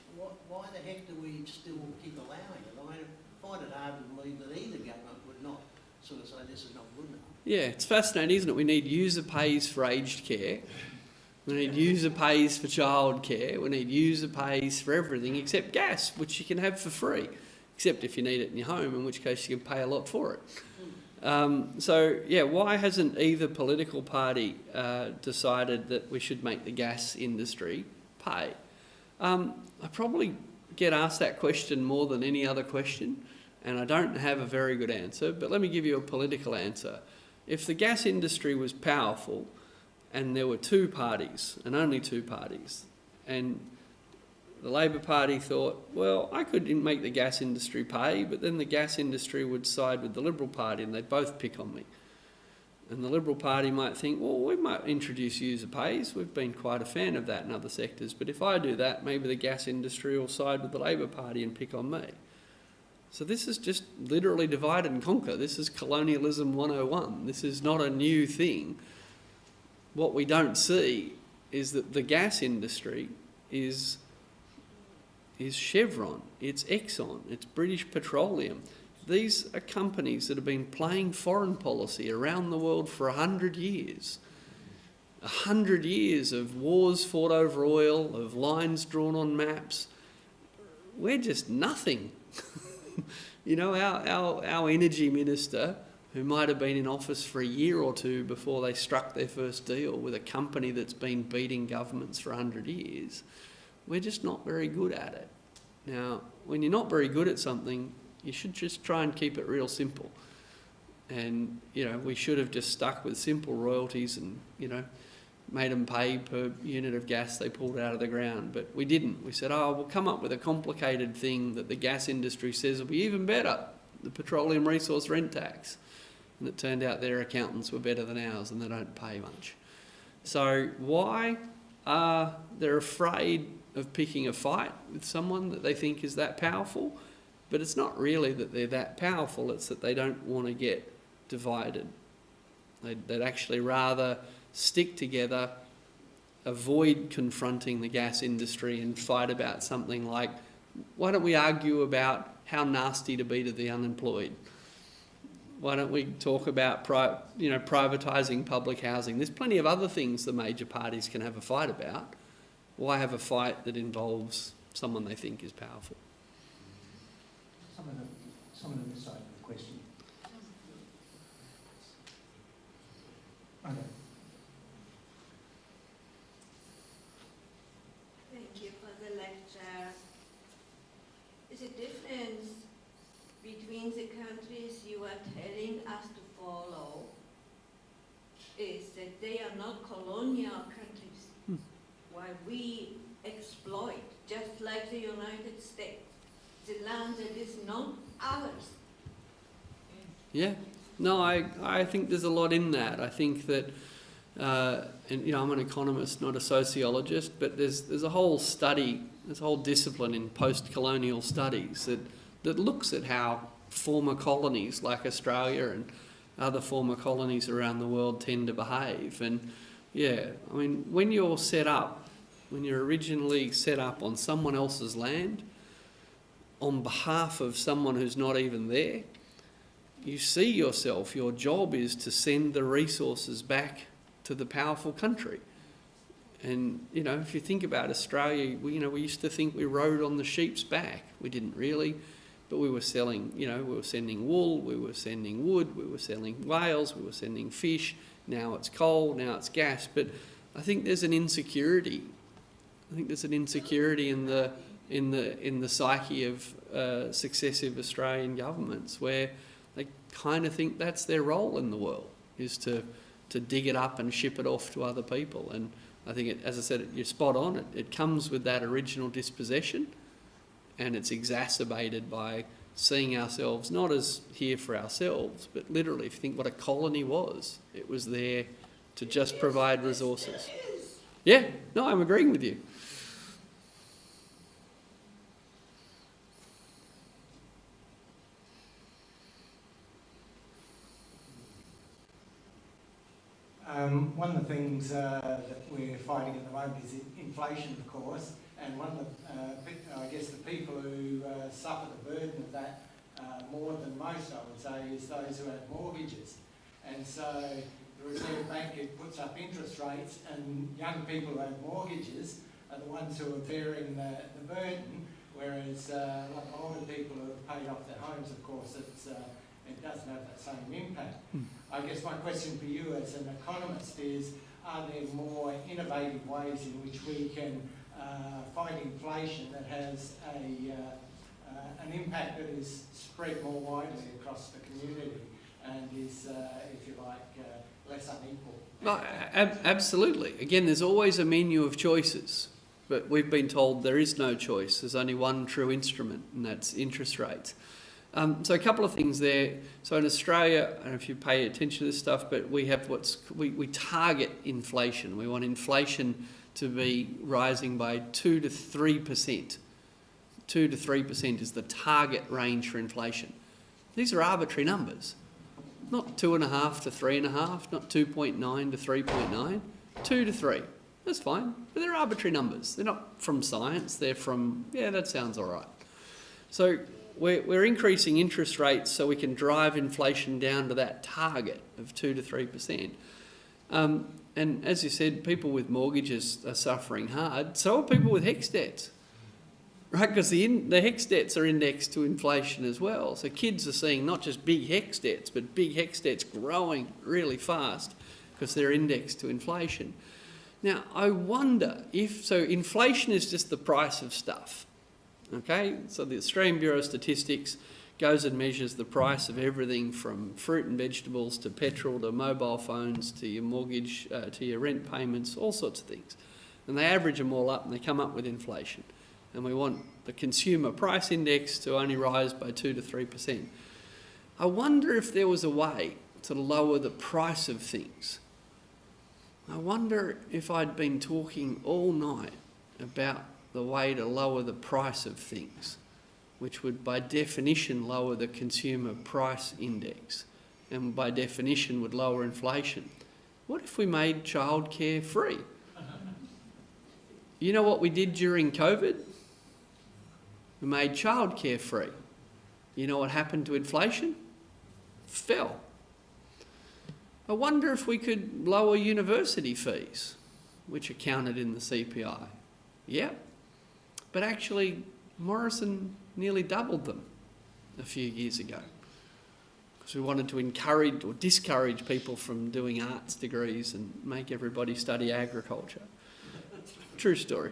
why the heck do we still keep allowing it? I mean, I find it hard to believe that either government would not sort of say this is not good enough. Yeah, it's fascinating, isn't it? We need user pays for aged care. We need user pays for childcare. We need user pays for everything except gas, which you can have for free, except if you need it in your home, in which case you can pay a lot for it. So, yeah, why hasn't either political party decided that we should make the gas industry pay? I probably get asked that question more than any other question, and I don't have a very good answer, but let me give you a political answer. If the gas industry was powerful and there were two parties, and only two parties, and the Labor Party thought, well, I could make the gas industry pay, but then the gas industry would side with the Liberal Party and they'd both pick on me. And the Liberal Party might think, well, we might introduce user pays. We've been quite a fan of that in other sectors. But if I do that, maybe the gas industry will side with the Labor Party and pick on me. So this is just literally divide and conquer. This is colonialism 101. This is not a new thing. What we don't see is that the gas industry is Chevron, it's Exxon, it's British Petroleum. These are companies that have been playing foreign policy around the world for 100 years. 100 years of wars fought over oil, of lines drawn on maps. We're just nothing. You know, our energy minister, who might have been in office for a year or two before they struck their first deal with a company that's been beating governments for 100 years, we're just not very good at it. Now, when you're not very good at something, you should just try and keep it real simple. And, you know, we should have just stuck with simple royalties and, you know, made them pay per unit of gas they pulled out of the ground. But we didn't. We said, oh, we'll come up with a complicated thing that the gas industry says will be even better, the petroleum resource rent tax. And it turned out their accountants were better than ours and they don't pay much. So why are they afraid of picking a fight with someone that they think is that powerful? But it's not really that they're that powerful, it's that they don't want to get divided. They'd actually rather stick together, avoid confronting the gas industry and fight about something like, why don't we argue about how nasty to be to the unemployed? Why don't we talk about privatising public housing? There's plenty of other things the major parties can have a fight about. Why have a fight that involves someone they think is powerful? Someone on this side of the question. Okay. Thank you for the lecture. Is a difference between the countries you are telling us to follow is that they are not colonial countries, while we exploit, just like the United States, the land that is not ours. Yeah, no, I think there's a lot in that. I think that, and you know, I'm an economist, not a sociologist, but there's a whole study, there's a whole discipline in post-colonial studies that looks at how former colonies like Australia and other former colonies around the world tend to behave. And yeah, I mean, when you're originally set up on someone else's land, on behalf of someone who's not even there, you see yourself, your job is to send the resources back to the powerful country. And, you know, if you think about Australia, we used to think we rode on the sheep's back. We didn't really, but we were selling, we were sending wool, we were sending wood, we were selling whales, we were sending fish. Now it's coal, now it's gas. But I think there's an insecurity. I think there's an insecurity in the psyche of successive Australian governments where they kind of think that's their role in the world, is to dig it up and ship it off to other people. And I think, as I said, you're spot on. It comes with that original dispossession, and it's exacerbated by seeing ourselves not as here for ourselves, but literally, if you think what a colony was, it was there to just provide resources. Yeah, no, I'm agreeing with you. One of the things that we're fighting at the moment is inflation, of course, and one of the, I guess, the people who suffer the burden of that more than most, I would say, is those who have mortgages. And so the Reserve Bank, it puts up interest rates, and young people who have mortgages are the ones who are bearing the burden, whereas like older people who have paid off their homes, of course, it doesn't have that same impact. I guess my question for you as an economist is, are there more innovative ways in which we can fight inflation that has an impact that is spread more widely across the community and is, if you like, less unequal? No, absolutely. Again, there's always a menu of choices, but we've been told there is no choice. There's only one true instrument, and that's interest rates. So a couple of things there. So in Australia, I don't know if you pay attention to this stuff, but we have we target inflation. We want inflation to be rising by 2 to 3%. 2 to 3% is the target range for inflation. These are arbitrary numbers. Not 2.5 to 3.5, not 2.9 to 3.9, 2 to 3. That's fine, but they're arbitrary numbers. They're not from science, they're from, yeah, that sounds all right. So we're increasing interest rates so we can drive inflation down to that target of 2 to 3%. And as you said, people with mortgages are suffering hard. So are people with HECS debts, right? Because the HECS debts are indexed to inflation as well. So kids are seeing not just big HECS debts, but big HECS debts growing really fast because they're indexed to inflation. Now, I wonder if, so inflation is just the price of stuff. Okay, so the Australian Bureau of Statistics goes and measures the price of everything from fruit and vegetables to petrol to mobile phones to your mortgage, to your rent payments, all sorts of things. And they average them all up and they come up with inflation. And we want the consumer price index to only rise by 2 to 3%. I wonder if there was a way to lower the price of things. I wonder if I'd been talking all night about the way to lower the price of things, which would by definition lower the consumer price index and by definition would lower inflation. What if we made childcare free? You know what we did during COVID? We made childcare free. You know what happened to inflation? Fell. I wonder if we could lower university fees, which are counted in the CPI. Yep. But actually, Morrison nearly doubled them a few years ago because we wanted to encourage or discourage people from doing arts degrees and make everybody study agriculture. True story.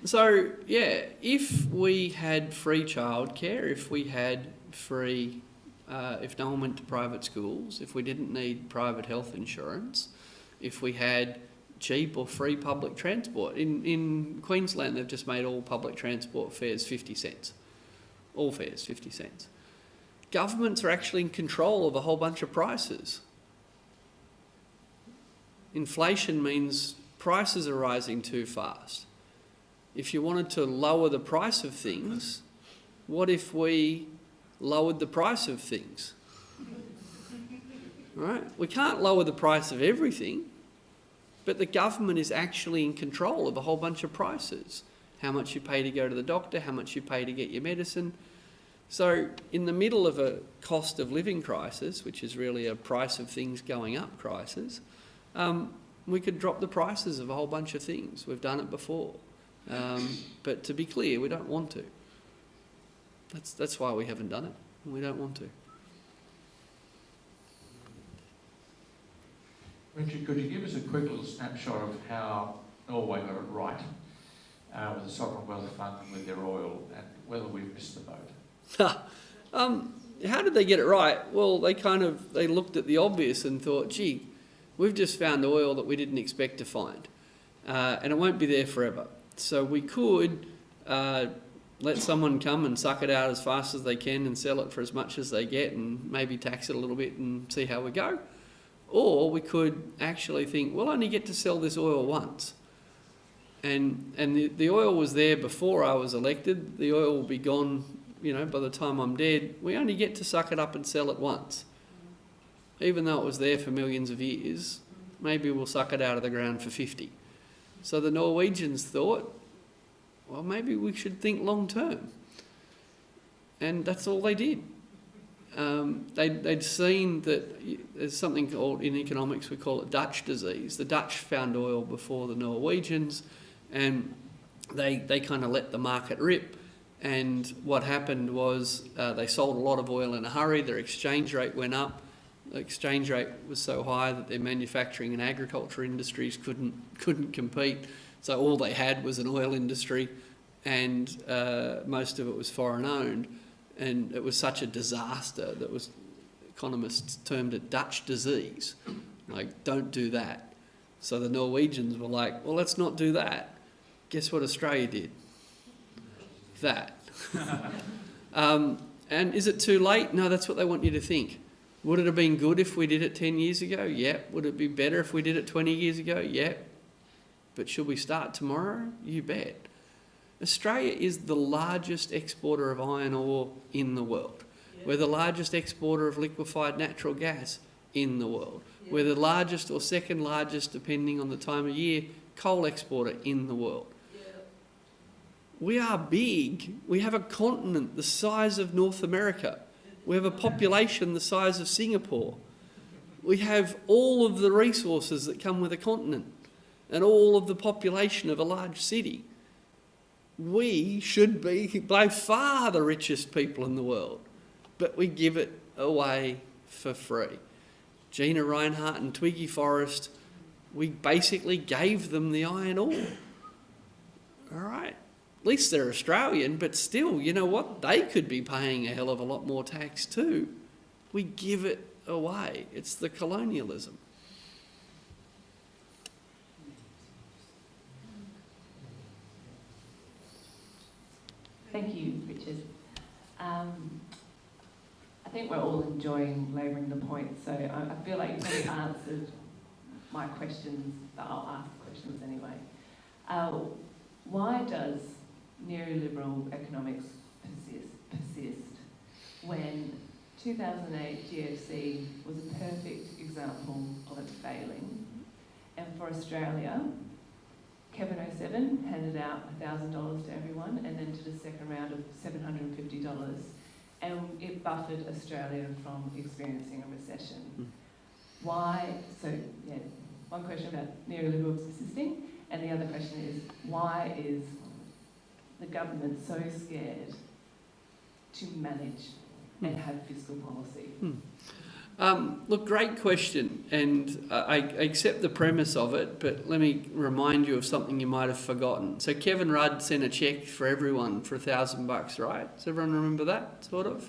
So, yeah, if we had free childcare, if we had free, if no one went to private schools, if we didn't need private health insurance, if we had cheap or free public transport. In Queensland, they've just made all public transport fares 50 cents. All fares 50 cents. Governments are actually in control of a whole bunch of prices. Inflation means prices are rising too fast. If you wanted to lower the price of things, what if we lowered the price of things? Right? We can't lower the price of everything. But the government is actually in control of a whole bunch of prices. How much you pay to go to the doctor, how much you pay to get your medicine. So in the middle of a cost of living crisis, which is really a price of things going up crisis, we could drop the prices of a whole bunch of things. We've done it before. But to be clear, we don't want to. That's why we haven't done it. We don't want to. Richard, could you give us a quick little snapshot of how Norway got it right with the sovereign wealth fund and with their oil, and whether we've missed the boat? How did they get it right? Well, they looked at the obvious and thought, gee, we've just found oil that we didn't expect to find, and it won't be there forever. So we could let someone come and suck it out as fast as they can and sell it for as much as they get and maybe tax it a little bit and see how we go. Or we could actually think, we'll only get to sell this oil once. And the oil was there before I was elected. The oil will be gone, by the time I'm dead. We only get to suck it up and sell it once. Even though it was there for millions of years, maybe we'll suck it out of the ground for 50. So the Norwegians thought, well, maybe we should think long term. And that's all they did. They'd seen that there's something called, in economics, we call it Dutch disease. The Dutch found oil before the Norwegians, and they kind of let the market rip. And what happened was they sold a lot of oil in a hurry. Their exchange rate went up. The exchange rate was so high that their manufacturing and agriculture industries couldn't compete. So all they had was an oil industry, and most of it was foreign owned. And it was such a disaster that economists termed it Dutch disease. Like, don't do that. So the Norwegians were like, well, let's not do that. Guess what Australia did? That. And is it too late? No, that's what they want you to think. Would it have been good if we did it 10 years ago? Yep. Would it be better if we did it 20 years ago? Yep. But should we start tomorrow? You bet. Australia is the largest exporter of iron ore in the world. Yeah. We're the largest exporter of liquefied natural gas in the world. Yeah. We're the largest or second largest, depending on the time of year, coal exporter in the world. Yeah. We are big. We have a continent the size of North America. We have a population the size of Singapore. We have all of the resources that come with a continent and all of the population of a large city. We should be by far the richest people in the world, but we give it away for free. Gina Reinhardt and Twiggy Forrest, we basically gave them the iron ore. All right. At least they're Australian, but still, you know what? They could be paying a hell of a lot more tax too. We give it away. It's the colonialism. Thank you, Richard. I think we're all enjoying labouring the point, so I feel like you've probably answered my questions, but I'll ask questions anyway. Why does neoliberal economics persist when 2008 GFC was a perfect example of it failing? And for Australia, Kevin 07 handed out $1,000 to everyone and then did a second round of $750, and it buffered Australia from experiencing a recession. Why? So, yeah, one question about neoliberals persisting, and the other question is, why is the government so scared to manage and have fiscal policy? Look, great question, and I accept the premise of it, but let me remind you of something you might have forgotten. So Kevin Rudd sent a cheque for everyone for $1,000, right? Does everyone remember that, sort of?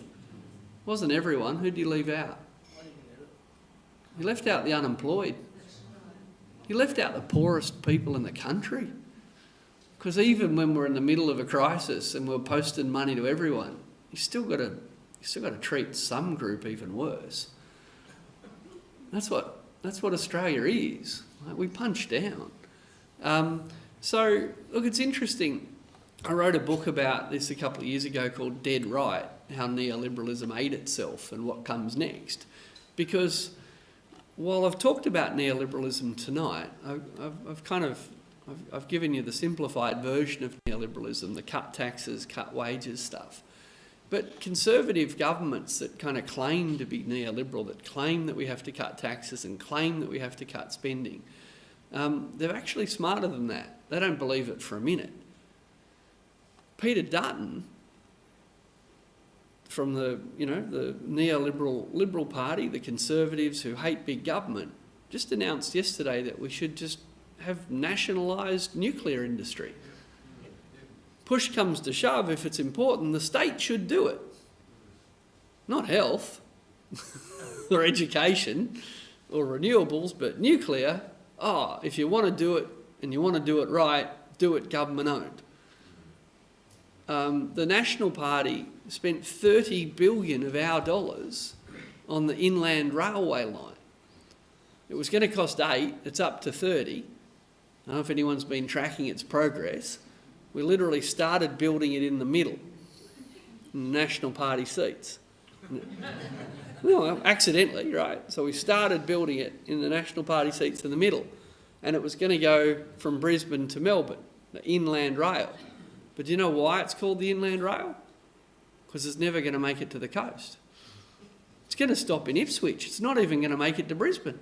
Wasn't everyone. Who did he leave out? He left out the unemployed. He left out the poorest people in the country. Because even when we're in the middle of a crisis and we're posting money to everyone, you still got to treat some group even worse. That's what Australia is. Like, we punch down. So, look, it's interesting. I wrote a book about this a couple of years ago called Dead Right, how neoliberalism ate itself and what comes next. Because while I've talked about neoliberalism tonight, I've given you the simplified version of neoliberalism, the cut taxes, cut wages stuff. But conservative governments that kind of claim to be neoliberal, that claim that we have to cut taxes and claim that we have to cut spending, they're actually smarter than that. They don't believe it for a minute. Peter Dutton, from the neoliberal Liberal Party, the Conservatives who hate big government, just announced yesterday that we should just have nationalised nuclear industry. Push comes to shove, if it's important, the state should do it. Not health or education or renewables, but nuclear. If you want to do it and you want to do it right, do it government owned. The National Party spent $30 billion of our dollars on the inland railway line. It was going to cost 8, it's up to 30. I don't know if anyone's been tracking its progress. We literally started building it in the middle, in the National Party seats. Well, accidentally, right? So we started building it in the National Party seats in the middle, and it was going to go from Brisbane to Melbourne, the Inland Rail. But do you know why it's called the Inland Rail? Because it's never going to make it to the coast. It's going to stop in Ipswich. It's not even going to make it to Brisbane.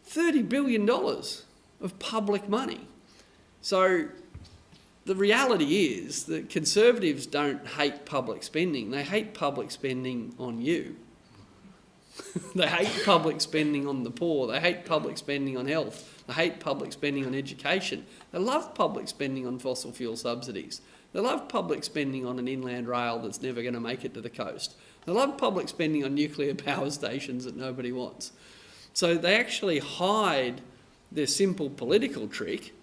$30 billion of public money. So the reality is that Conservatives don't hate public spending. They hate public spending on you. They hate public spending on the poor. They hate public spending on health. They hate public spending on education. They love public spending on fossil fuel subsidies. They love public spending on an inland rail that's never going to make it to the coast. They love public spending on nuclear power stations that nobody wants. So they actually hide their simple political trick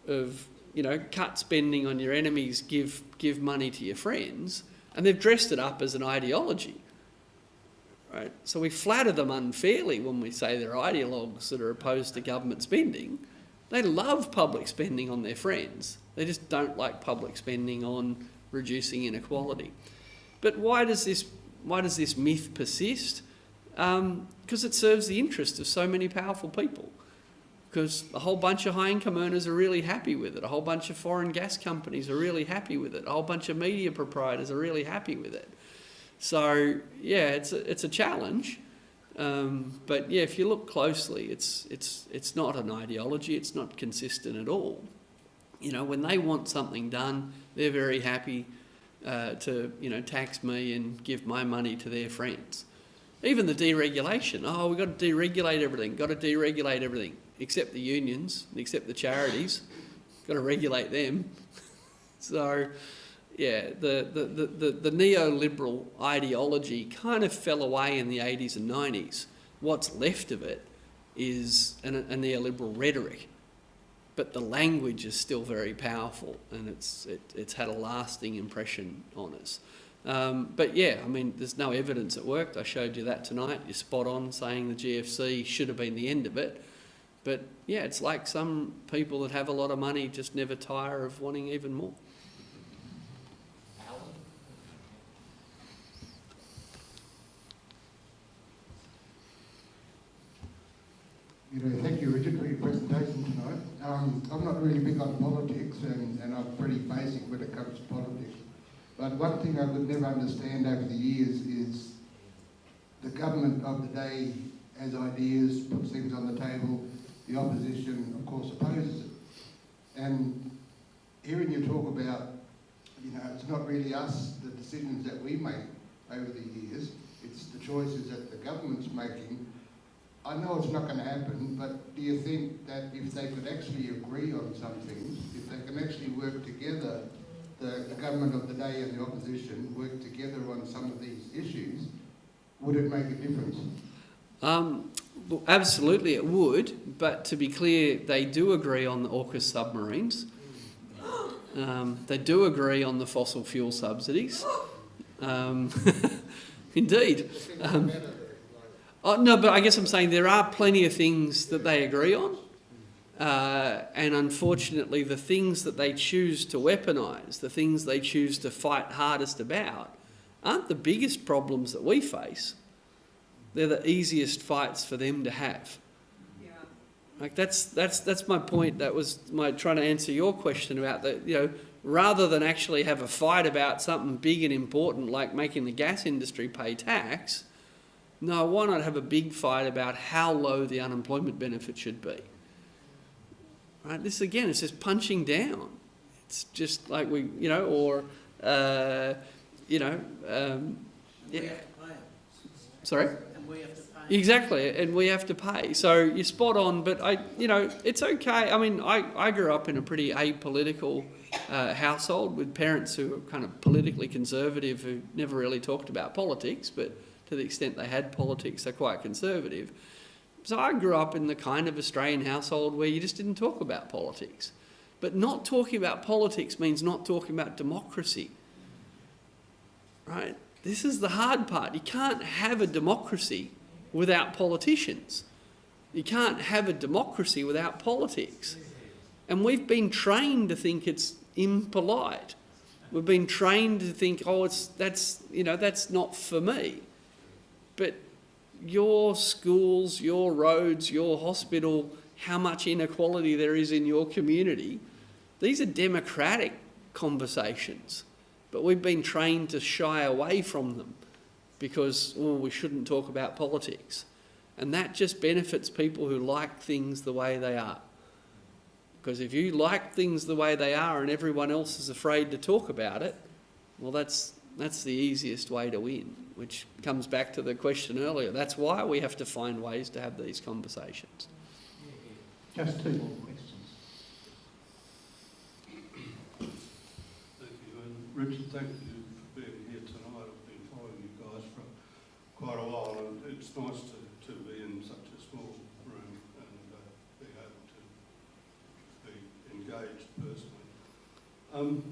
of, you know, cut spending on your enemies, give money to your friends, and they've dressed it up as an ideology. Right? So we flatter them unfairly when we say they're ideologues that are opposed to government spending. They love public spending on their friends. They just don't like public spending on reducing inequality. But why does this myth persist? Because it serves the interest of so many powerful people. Because a whole bunch of high-income earners are really happy with it. A whole bunch of foreign gas companies are really happy with it. A whole bunch of media proprietors are really happy with it. So yeah, it's a challenge. But yeah, if you look closely, it's not an ideology. It's not consistent at all. You know, when they want something done, they're very happy to, you know, tax me and give my money to their friends. Even the deregulation. Oh, we've got to deregulate everything. Got to deregulate everything, except the unions, except the charities. Got to regulate them. So yeah, the neoliberal ideology kind of fell away in the 80s and 90s. What's left of it is a neoliberal rhetoric, but the language is still very powerful, and it's had a lasting impression on us. But yeah, I mean, there's no evidence it worked. I showed you that tonight. You're spot on saying the GFC should have been the end of it. But yeah, it's like some people that have a lot of money just never tire of wanting even more. Thank you, Richard, for your presentation tonight. I'm not really big on politics, and I'm pretty basic when it comes to politics. But one thing I could never understand over the years is the government of the day has ideas, puts things on the table, the opposition, of course, opposes it. And hearing you talk about, you know, it's not really us, the decisions that we make over the years, it's the choices that the government's making. I know it's not going to happen, but do you think that if they could actually agree on some things, if they can actually work together, the government of the day and the opposition work together on some of these issues, would it make a difference? Well, absolutely it would, but to be clear, they do agree on the AUKUS submarines. They do agree on the fossil fuel subsidies. Indeed. No, but I guess I'm saying there are plenty of things that they agree on. And unfortunately, the things that they choose to weaponise, the things they choose to fight hardest about, aren't the biggest problems that we face. They're the easiest fights for them to have. Yeah. Like that's my point. That was my trying to answer your question about that. You know, rather than actually have a fight about something big and important like making the gas industry pay tax, no, why not have a big fight about how low the unemployment benefit should be? Right? This again, it's just punching down. It's just like we, you know, or yeah. Sorry. And we have to pay. Exactly, and we have to pay. So you're spot on, but it's okay. I mean, I grew up in a pretty apolitical household with parents who were kind of politically conservative, who never really talked about politics, but to the extent they had politics, they're quite conservative. So I grew up in the kind of Australian household where you just didn't talk about politics. But not talking about politics means not talking about democracy, right? This is the hard part. You can't have a democracy without politicians. You can't have a democracy without politics. And we've been trained to think it's impolite. We've been trained to think, oh, that's not for me. But your schools, your roads, your hospital, how much inequality there is in your community, these are democratic conversations. But we've been trained to shy away from them because, we shouldn't talk about politics. And that just benefits people who like things the way they are. Because if you like things the way they are and everyone else is afraid to talk about it, well, that's the easiest way to win, which comes back to the question earlier. That's why we have to find ways to have these conversations. Just 2 more questions. Thank you. And Richard, thank you for being here tonight. I've been following you guys for quite a while, and it's nice to be in such a small room and be able to be engaged personally.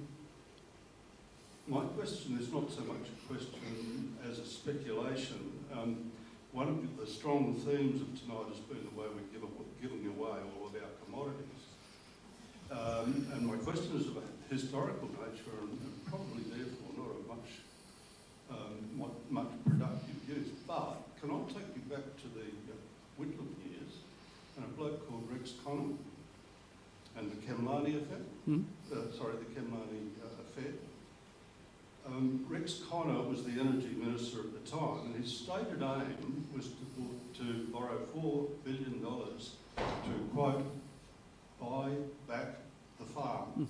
My question is not so much a question as a speculation. One of the strong themes of tonight has been the way we're giving away all of our commodities. And my question is of a historical nature and probably therefore not of much productive use. But can I take you back to the Whitlam years and a bloke called Rex Connor and the Kemlani affair? The Kemlani affair. Rex Connor was the energy minister at the time, and his stated aim was to borrow $4 billion to, quote, buy back the farm.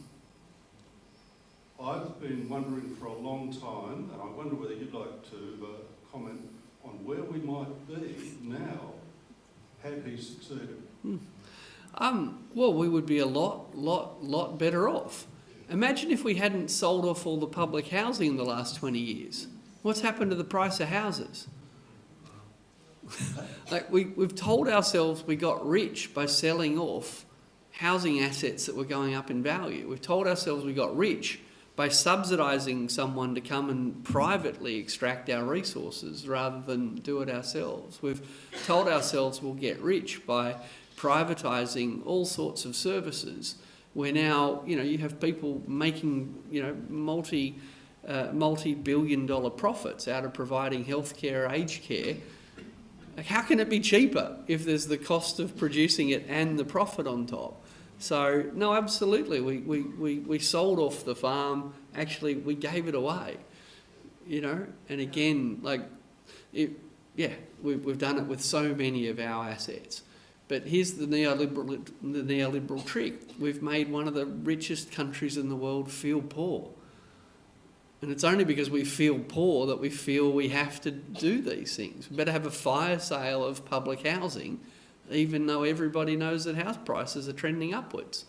I've been wondering for a long time, and I wonder whether you'd like to comment on where we might be now had he succeeded. Well, we would be a lot better off. Imagine if we hadn't sold off all the public housing in the last 20 years. What's happened to the price of houses? We've told ourselves we got rich by selling off housing assets that were going up in value. We've told ourselves we got rich by subsidising someone to come and privately extract our resources rather than do it ourselves. We've told ourselves we'll get rich by privatising all sorts of services, where now, you have people making, multi-billion-dollar profits out of providing healthcare, aged care. How can it be cheaper if there's the cost of producing it and the profit on top? So, no, absolutely, we sold off the farm. Actually, we gave it away, and again, we've done it with so many of our assets. But here's the neoliberal trick. We've made one of the richest countries in the world feel poor. And it's only because we feel poor that we feel we have to do these things. We better have a fire sale of public housing, even though everybody knows that house prices are trending upwards.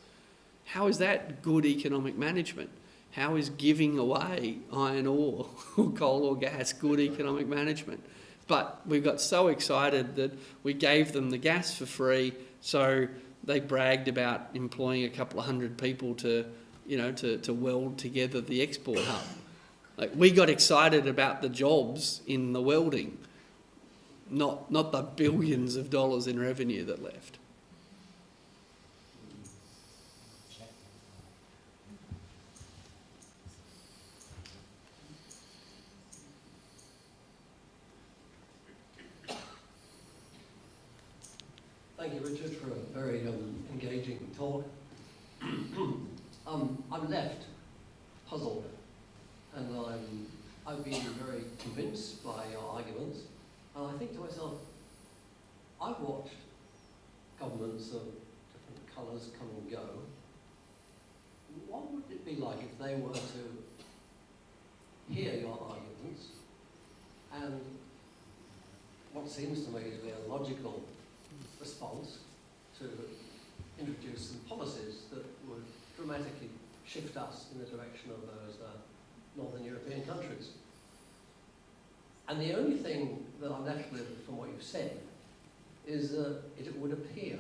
How is that good economic management? How is giving away iron ore or coal or gas good economic management? But we got so excited that we gave them the gas for free, so they bragged about employing a couple of hundred people to weld together the export hub. We got excited about the jobs in the welding, not the billions of dollars in revenue that left. Thank you, Richard, for a very engaging talk. I'm left puzzled, and I've been very convinced by your arguments, and I think to myself, I've watched governments of different colours come and go. What would it be like if they were to hear your arguments, and what seems to me to be a logical response to introduce some policies that would dramatically shift us in the direction of those Northern European countries. And the only thing that I'm left with from what you've said is that it would appear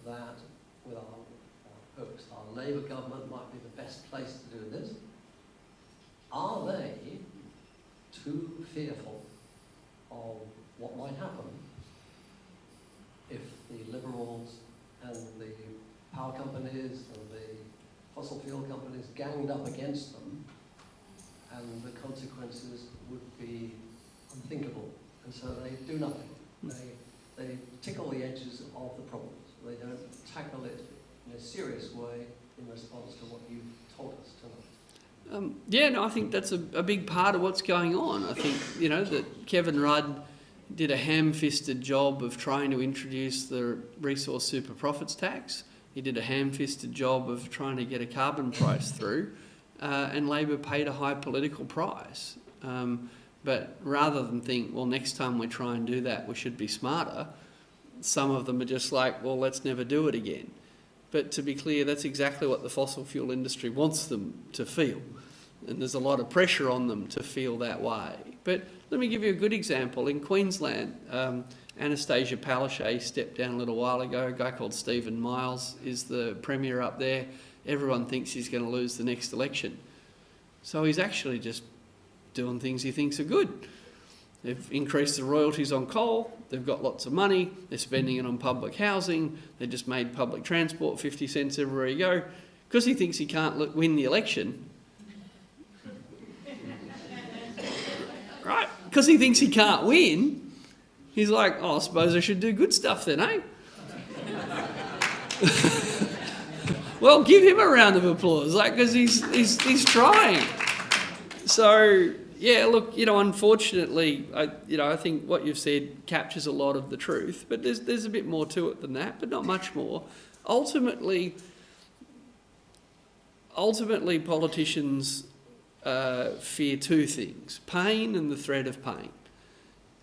that with our Labour government might be the best place to do this. Are they too fearful of what might happen if the Liberals and the power companies and the fossil fuel companies ganged up against them, and the consequences would be unthinkable. And so they do nothing. They tickle the edges of the problems. They don't tackle it in a serious way in response to what you've told us tonight. Yeah, no, I think that's a big part of what's going on. I think, you know, that Kevin Rudd did a ham-fisted job of trying to introduce the resource super profits tax. He did a ham-fisted job of trying to get a carbon price through, and Labor paid a high political price. But rather than think, well, next time we try and do that, we should be smarter, some of them are just like, well, let's never do it again. But to be clear, that's exactly what the fossil fuel industry wants them to feel. And there's a lot of pressure on them to feel that way. But let me give you a good example. In Queensland, Anastasia Palaszczuk stepped down a little while ago. A guy called Stephen Miles is the Premier up there. Everyone thinks he's going to lose the next election. So he's actually just doing things he thinks are good. They've increased the royalties on coal, they've got lots of money, they're spending it on public housing, they just made public transport 50 cents everywhere you go. Because he thinks he can't win the election, right? Because he thinks he can't win, he's like, oh, I suppose I should do good stuff then, eh? Well, give him a round of applause, like, because he's trying. So, yeah, look, you know, unfortunately, I think what you've said captures a lot of the truth, but there's a bit more to it than that, but not much more. Ultimately, politicians fear two things: pain and the threat of pain.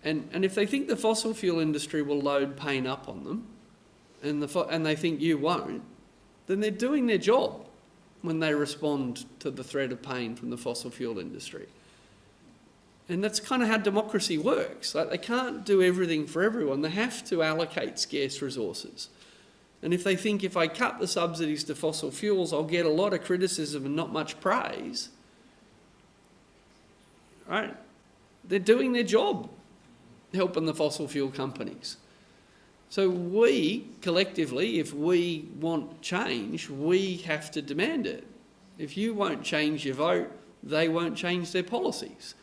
And if they think the fossil fuel industry will load pain up on them, and they think you won't, then they're doing their job when they respond to the threat of pain from the fossil fuel industry. And that's kind of how democracy works. Like, they can't do everything for everyone. They have to allocate scarce resources. And if they think if I cut the subsidies to fossil fuels, I'll get a lot of criticism and not much praise, right? They're doing their job, helping the fossil fuel companies. So we, collectively, if we want change, we have to demand it. If you won't change your vote, they won't change their policies.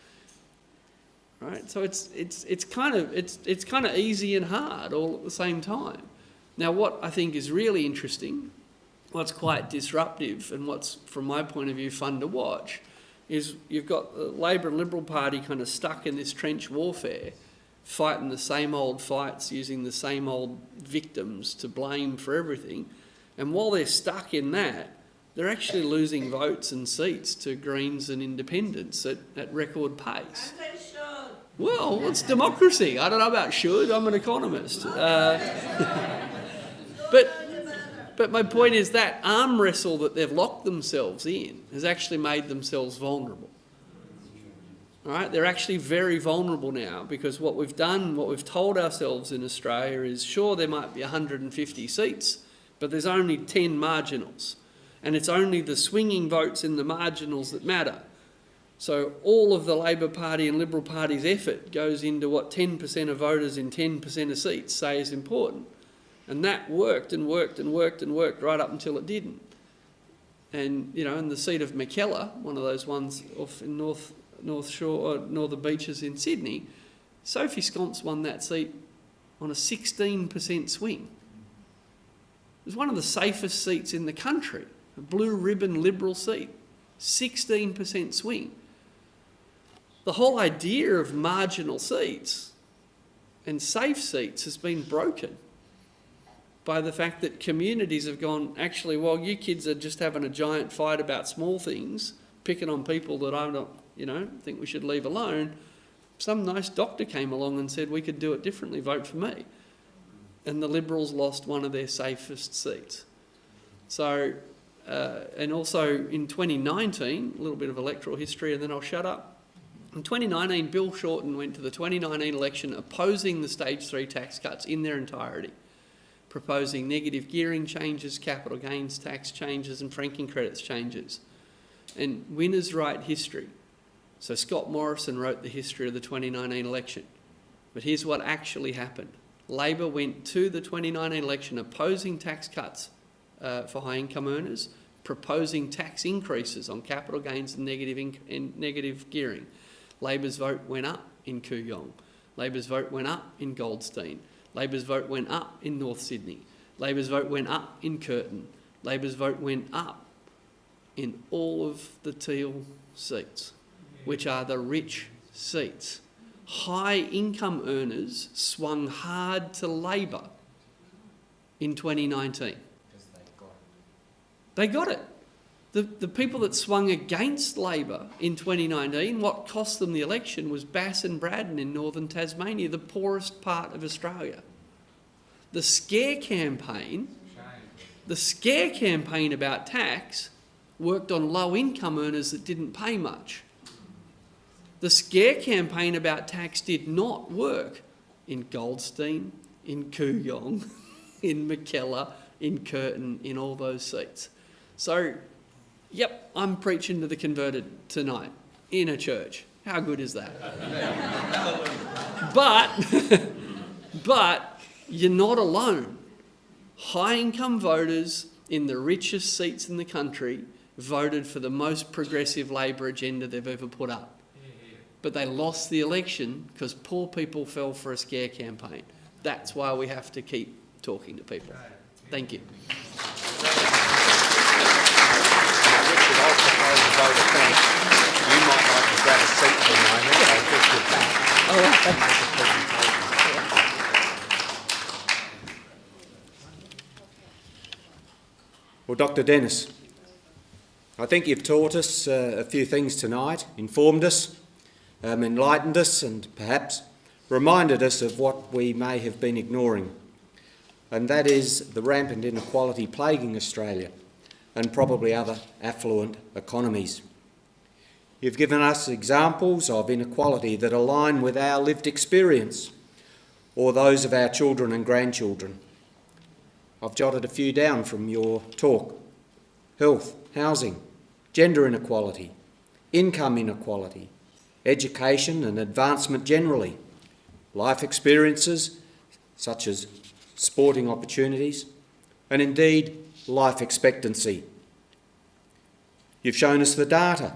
Right? So it's kind of easy and hard all at the same time. Now, what I think is really interesting, what's quite disruptive, and what's, from my point of view, fun to watch, is you've got the Labor and Liberal Party kind of stuck in this trench warfare, fighting the same old fights, using the same old victims to blame for everything. And while they're stuck in that, they're actually losing votes and seats to Greens and Independents at record pace. Well, it's democracy. I don't know about should. I'm an economist. But my point is that arm wrestle that they've locked themselves in has actually made themselves vulnerable. All right? They're actually very vulnerable now, because what we've done, what we've told ourselves in Australia is, sure, there might be 150 seats, but there's only 10 marginals. And it's only the swinging votes in the marginals that matter. So all of the Labor Party and Liberal Party's effort goes into what 10% of voters in 10% of seats say is important. And that worked and worked and worked and worked right up until it didn't. And, you know, in the seat of Mackellar, one of those ones off in North Shore, or Northern Beaches in Sydney, Sophie Sconce won that seat on a 16% swing. It was one of the safest seats in the country, a blue ribbon Liberal seat, 16% swing. The whole idea of marginal seats and safe seats has been broken by the fact that communities have gone, actually, well, you kids are just having a giant fight about small things, picking on people that I don't, think we should leave alone. Some nice doctor came along and said we could do it differently, vote for me. And the Liberals lost one of their safest seats. So, and also in 2019, a little bit of electoral history and then I'll shut up. In 2019, Bill Shorten went to the 2019 election opposing the stage 3 tax cuts in their entirety, proposing negative gearing changes, capital gains tax changes and franking credits changes. And winners write history. So Scott Morrison wrote the history of the 2019 election. But here's what actually happened. Labor went to the 2019 election opposing tax cuts for high income earners, proposing tax increases on capital gains and negative gearing. Labor's vote went up in Kooyong. Labor's vote went up in Goldstein. Labor's vote went up in North Sydney. Labor's vote went up in Curtin. Labor's vote went up in all of the teal seats, which are the rich seats. High income earners swung hard to Labor in 2019. They got it. The people that swung against Labor in 2019, what cost them the election was Bass and Braddon in northern Tasmania, the poorest part of Australia. The scare campaign about tax worked on low income earners that didn't pay much. The scare campaign about tax did not work in Goldstein, in Kooyong, in Mackellar, in Curtin, in all those seats. So, yep, I'm preaching to the converted tonight in a church. How good is that? But you're not alone. High-income voters in the richest seats in the country voted for the most progressive Labor agenda they've ever put up. But they lost the election because poor people fell for a scare campaign. That's why we have to keep talking to people. Thank you. I'll propose a vote of thanks. You might like to grab a seat for a moment. I'll get you back. Well, Dr. Dennis, I think you've taught us a few things tonight, informed us, enlightened us, and perhaps reminded us of what we may have been ignoring, and that is the rampant inequality plaguing Australia and probably other affluent economies. You've given us examples of inequality that align with our lived experience or those of our children and grandchildren. I've jotted a few down from your talk: health, housing, gender inequality, income inequality, education and advancement generally, life experiences such as sporting opportunities, and indeed life expectancy. You've shown us the data: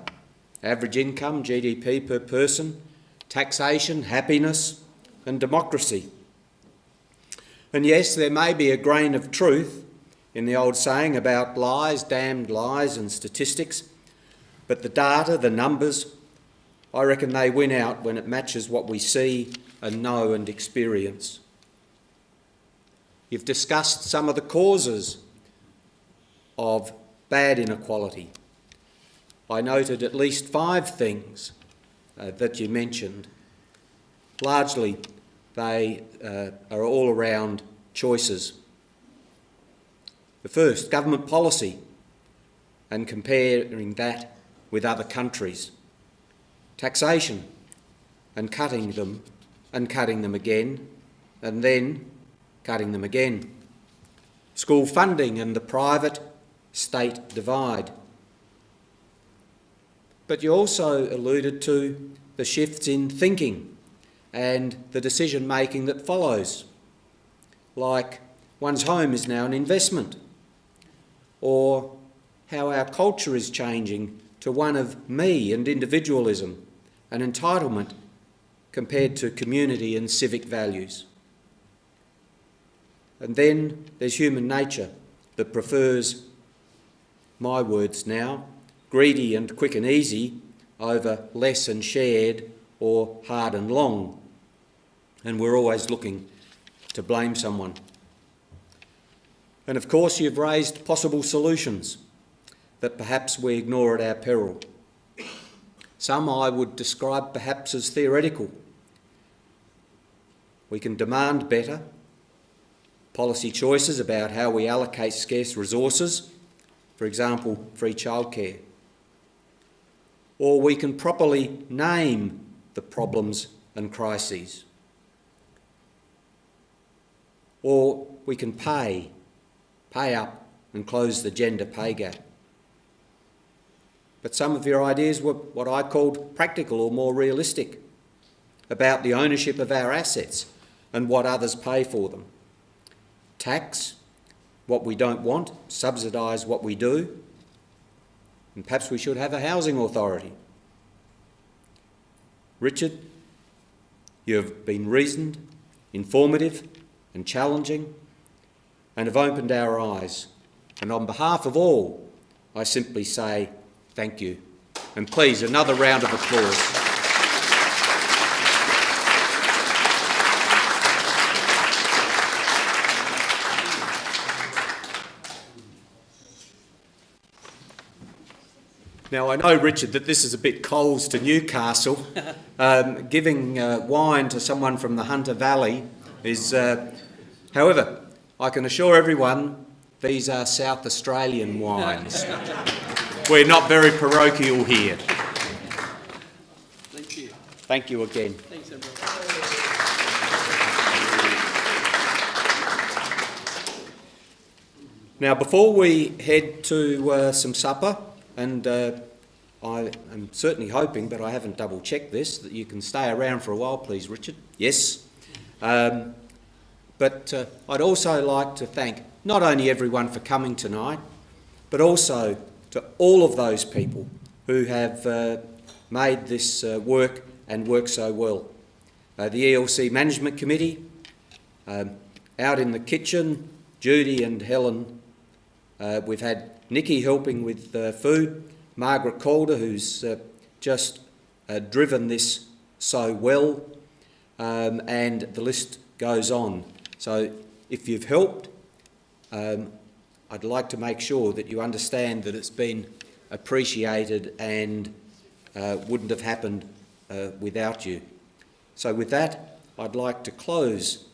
average income, GDP per person, taxation, happiness, and democracy. And yes, there may be a grain of truth in the old saying about lies, damned lies, and statistics, but the data, the numbers, I reckon they win out when it matches what we see and know and experience. You've discussed some of the causes of bad inequality. I noted at least 5 things that you mentioned. Largely, they are all around choices. The first, government policy, and comparing that with other countries. Taxation, and cutting them again, and then cutting them again. School funding and the private-state divide. But you also alluded to the shifts in thinking and the decision-making that follows, like one's home is now an investment, or how our culture is changing to one of me and individualism and entitlement compared to community and civic values. And then there's human nature that prefers, my words now, greedy and quick and easy over less and shared or hard and long. And we're always looking to blame someone. And of course, you've raised possible solutions that perhaps we ignore at our peril. Some I would describe perhaps as theoretical. We can demand better policy choices about how we allocate scarce resources, for example, free childcare. Or we can properly name the problems and crises. Or we can pay up and close the gender pay gap. But some of your ideas were what I called practical or more realistic, about the ownership of our assets and what others pay for them. Tax what we don't want, subsidise what we do, and perhaps we should have a housing authority. Richard, you have been reasoned, informative and challenging, and have opened our eyes. And on behalf of all, I simply say thank you. And please, another round of applause. Now, I know, Richard, that this is a bit Coles to Newcastle. Giving wine to someone from the Hunter Valley is... however, I can assure everyone these are South Australian wines. We're not very parochial here. Thank you. Thank you again. Thanks, everyone. Now, before we head to some supper, and I am certainly hoping, but I haven't double-checked this, that you can stay around for a while, please, Richard. Yes. But I'd also like to thank not only everyone for coming tonight, but also to all of those people who have made this work and work so well. The ELC Management Committee, out in the kitchen, Judy and Helen. We've had Nikki helping with food, Margaret Calder, who's just driven this so well, and the list goes on. So if you've helped, I'd like to make sure that you understand that it's been appreciated and wouldn't have happened without you. So with that, I'd like to close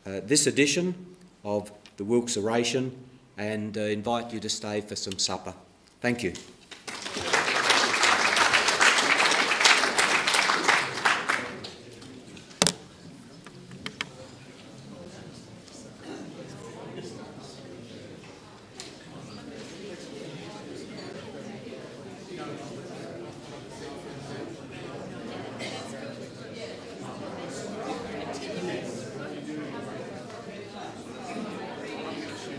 this edition of the Wilks Oration and invite you to stay for some supper. Thank you.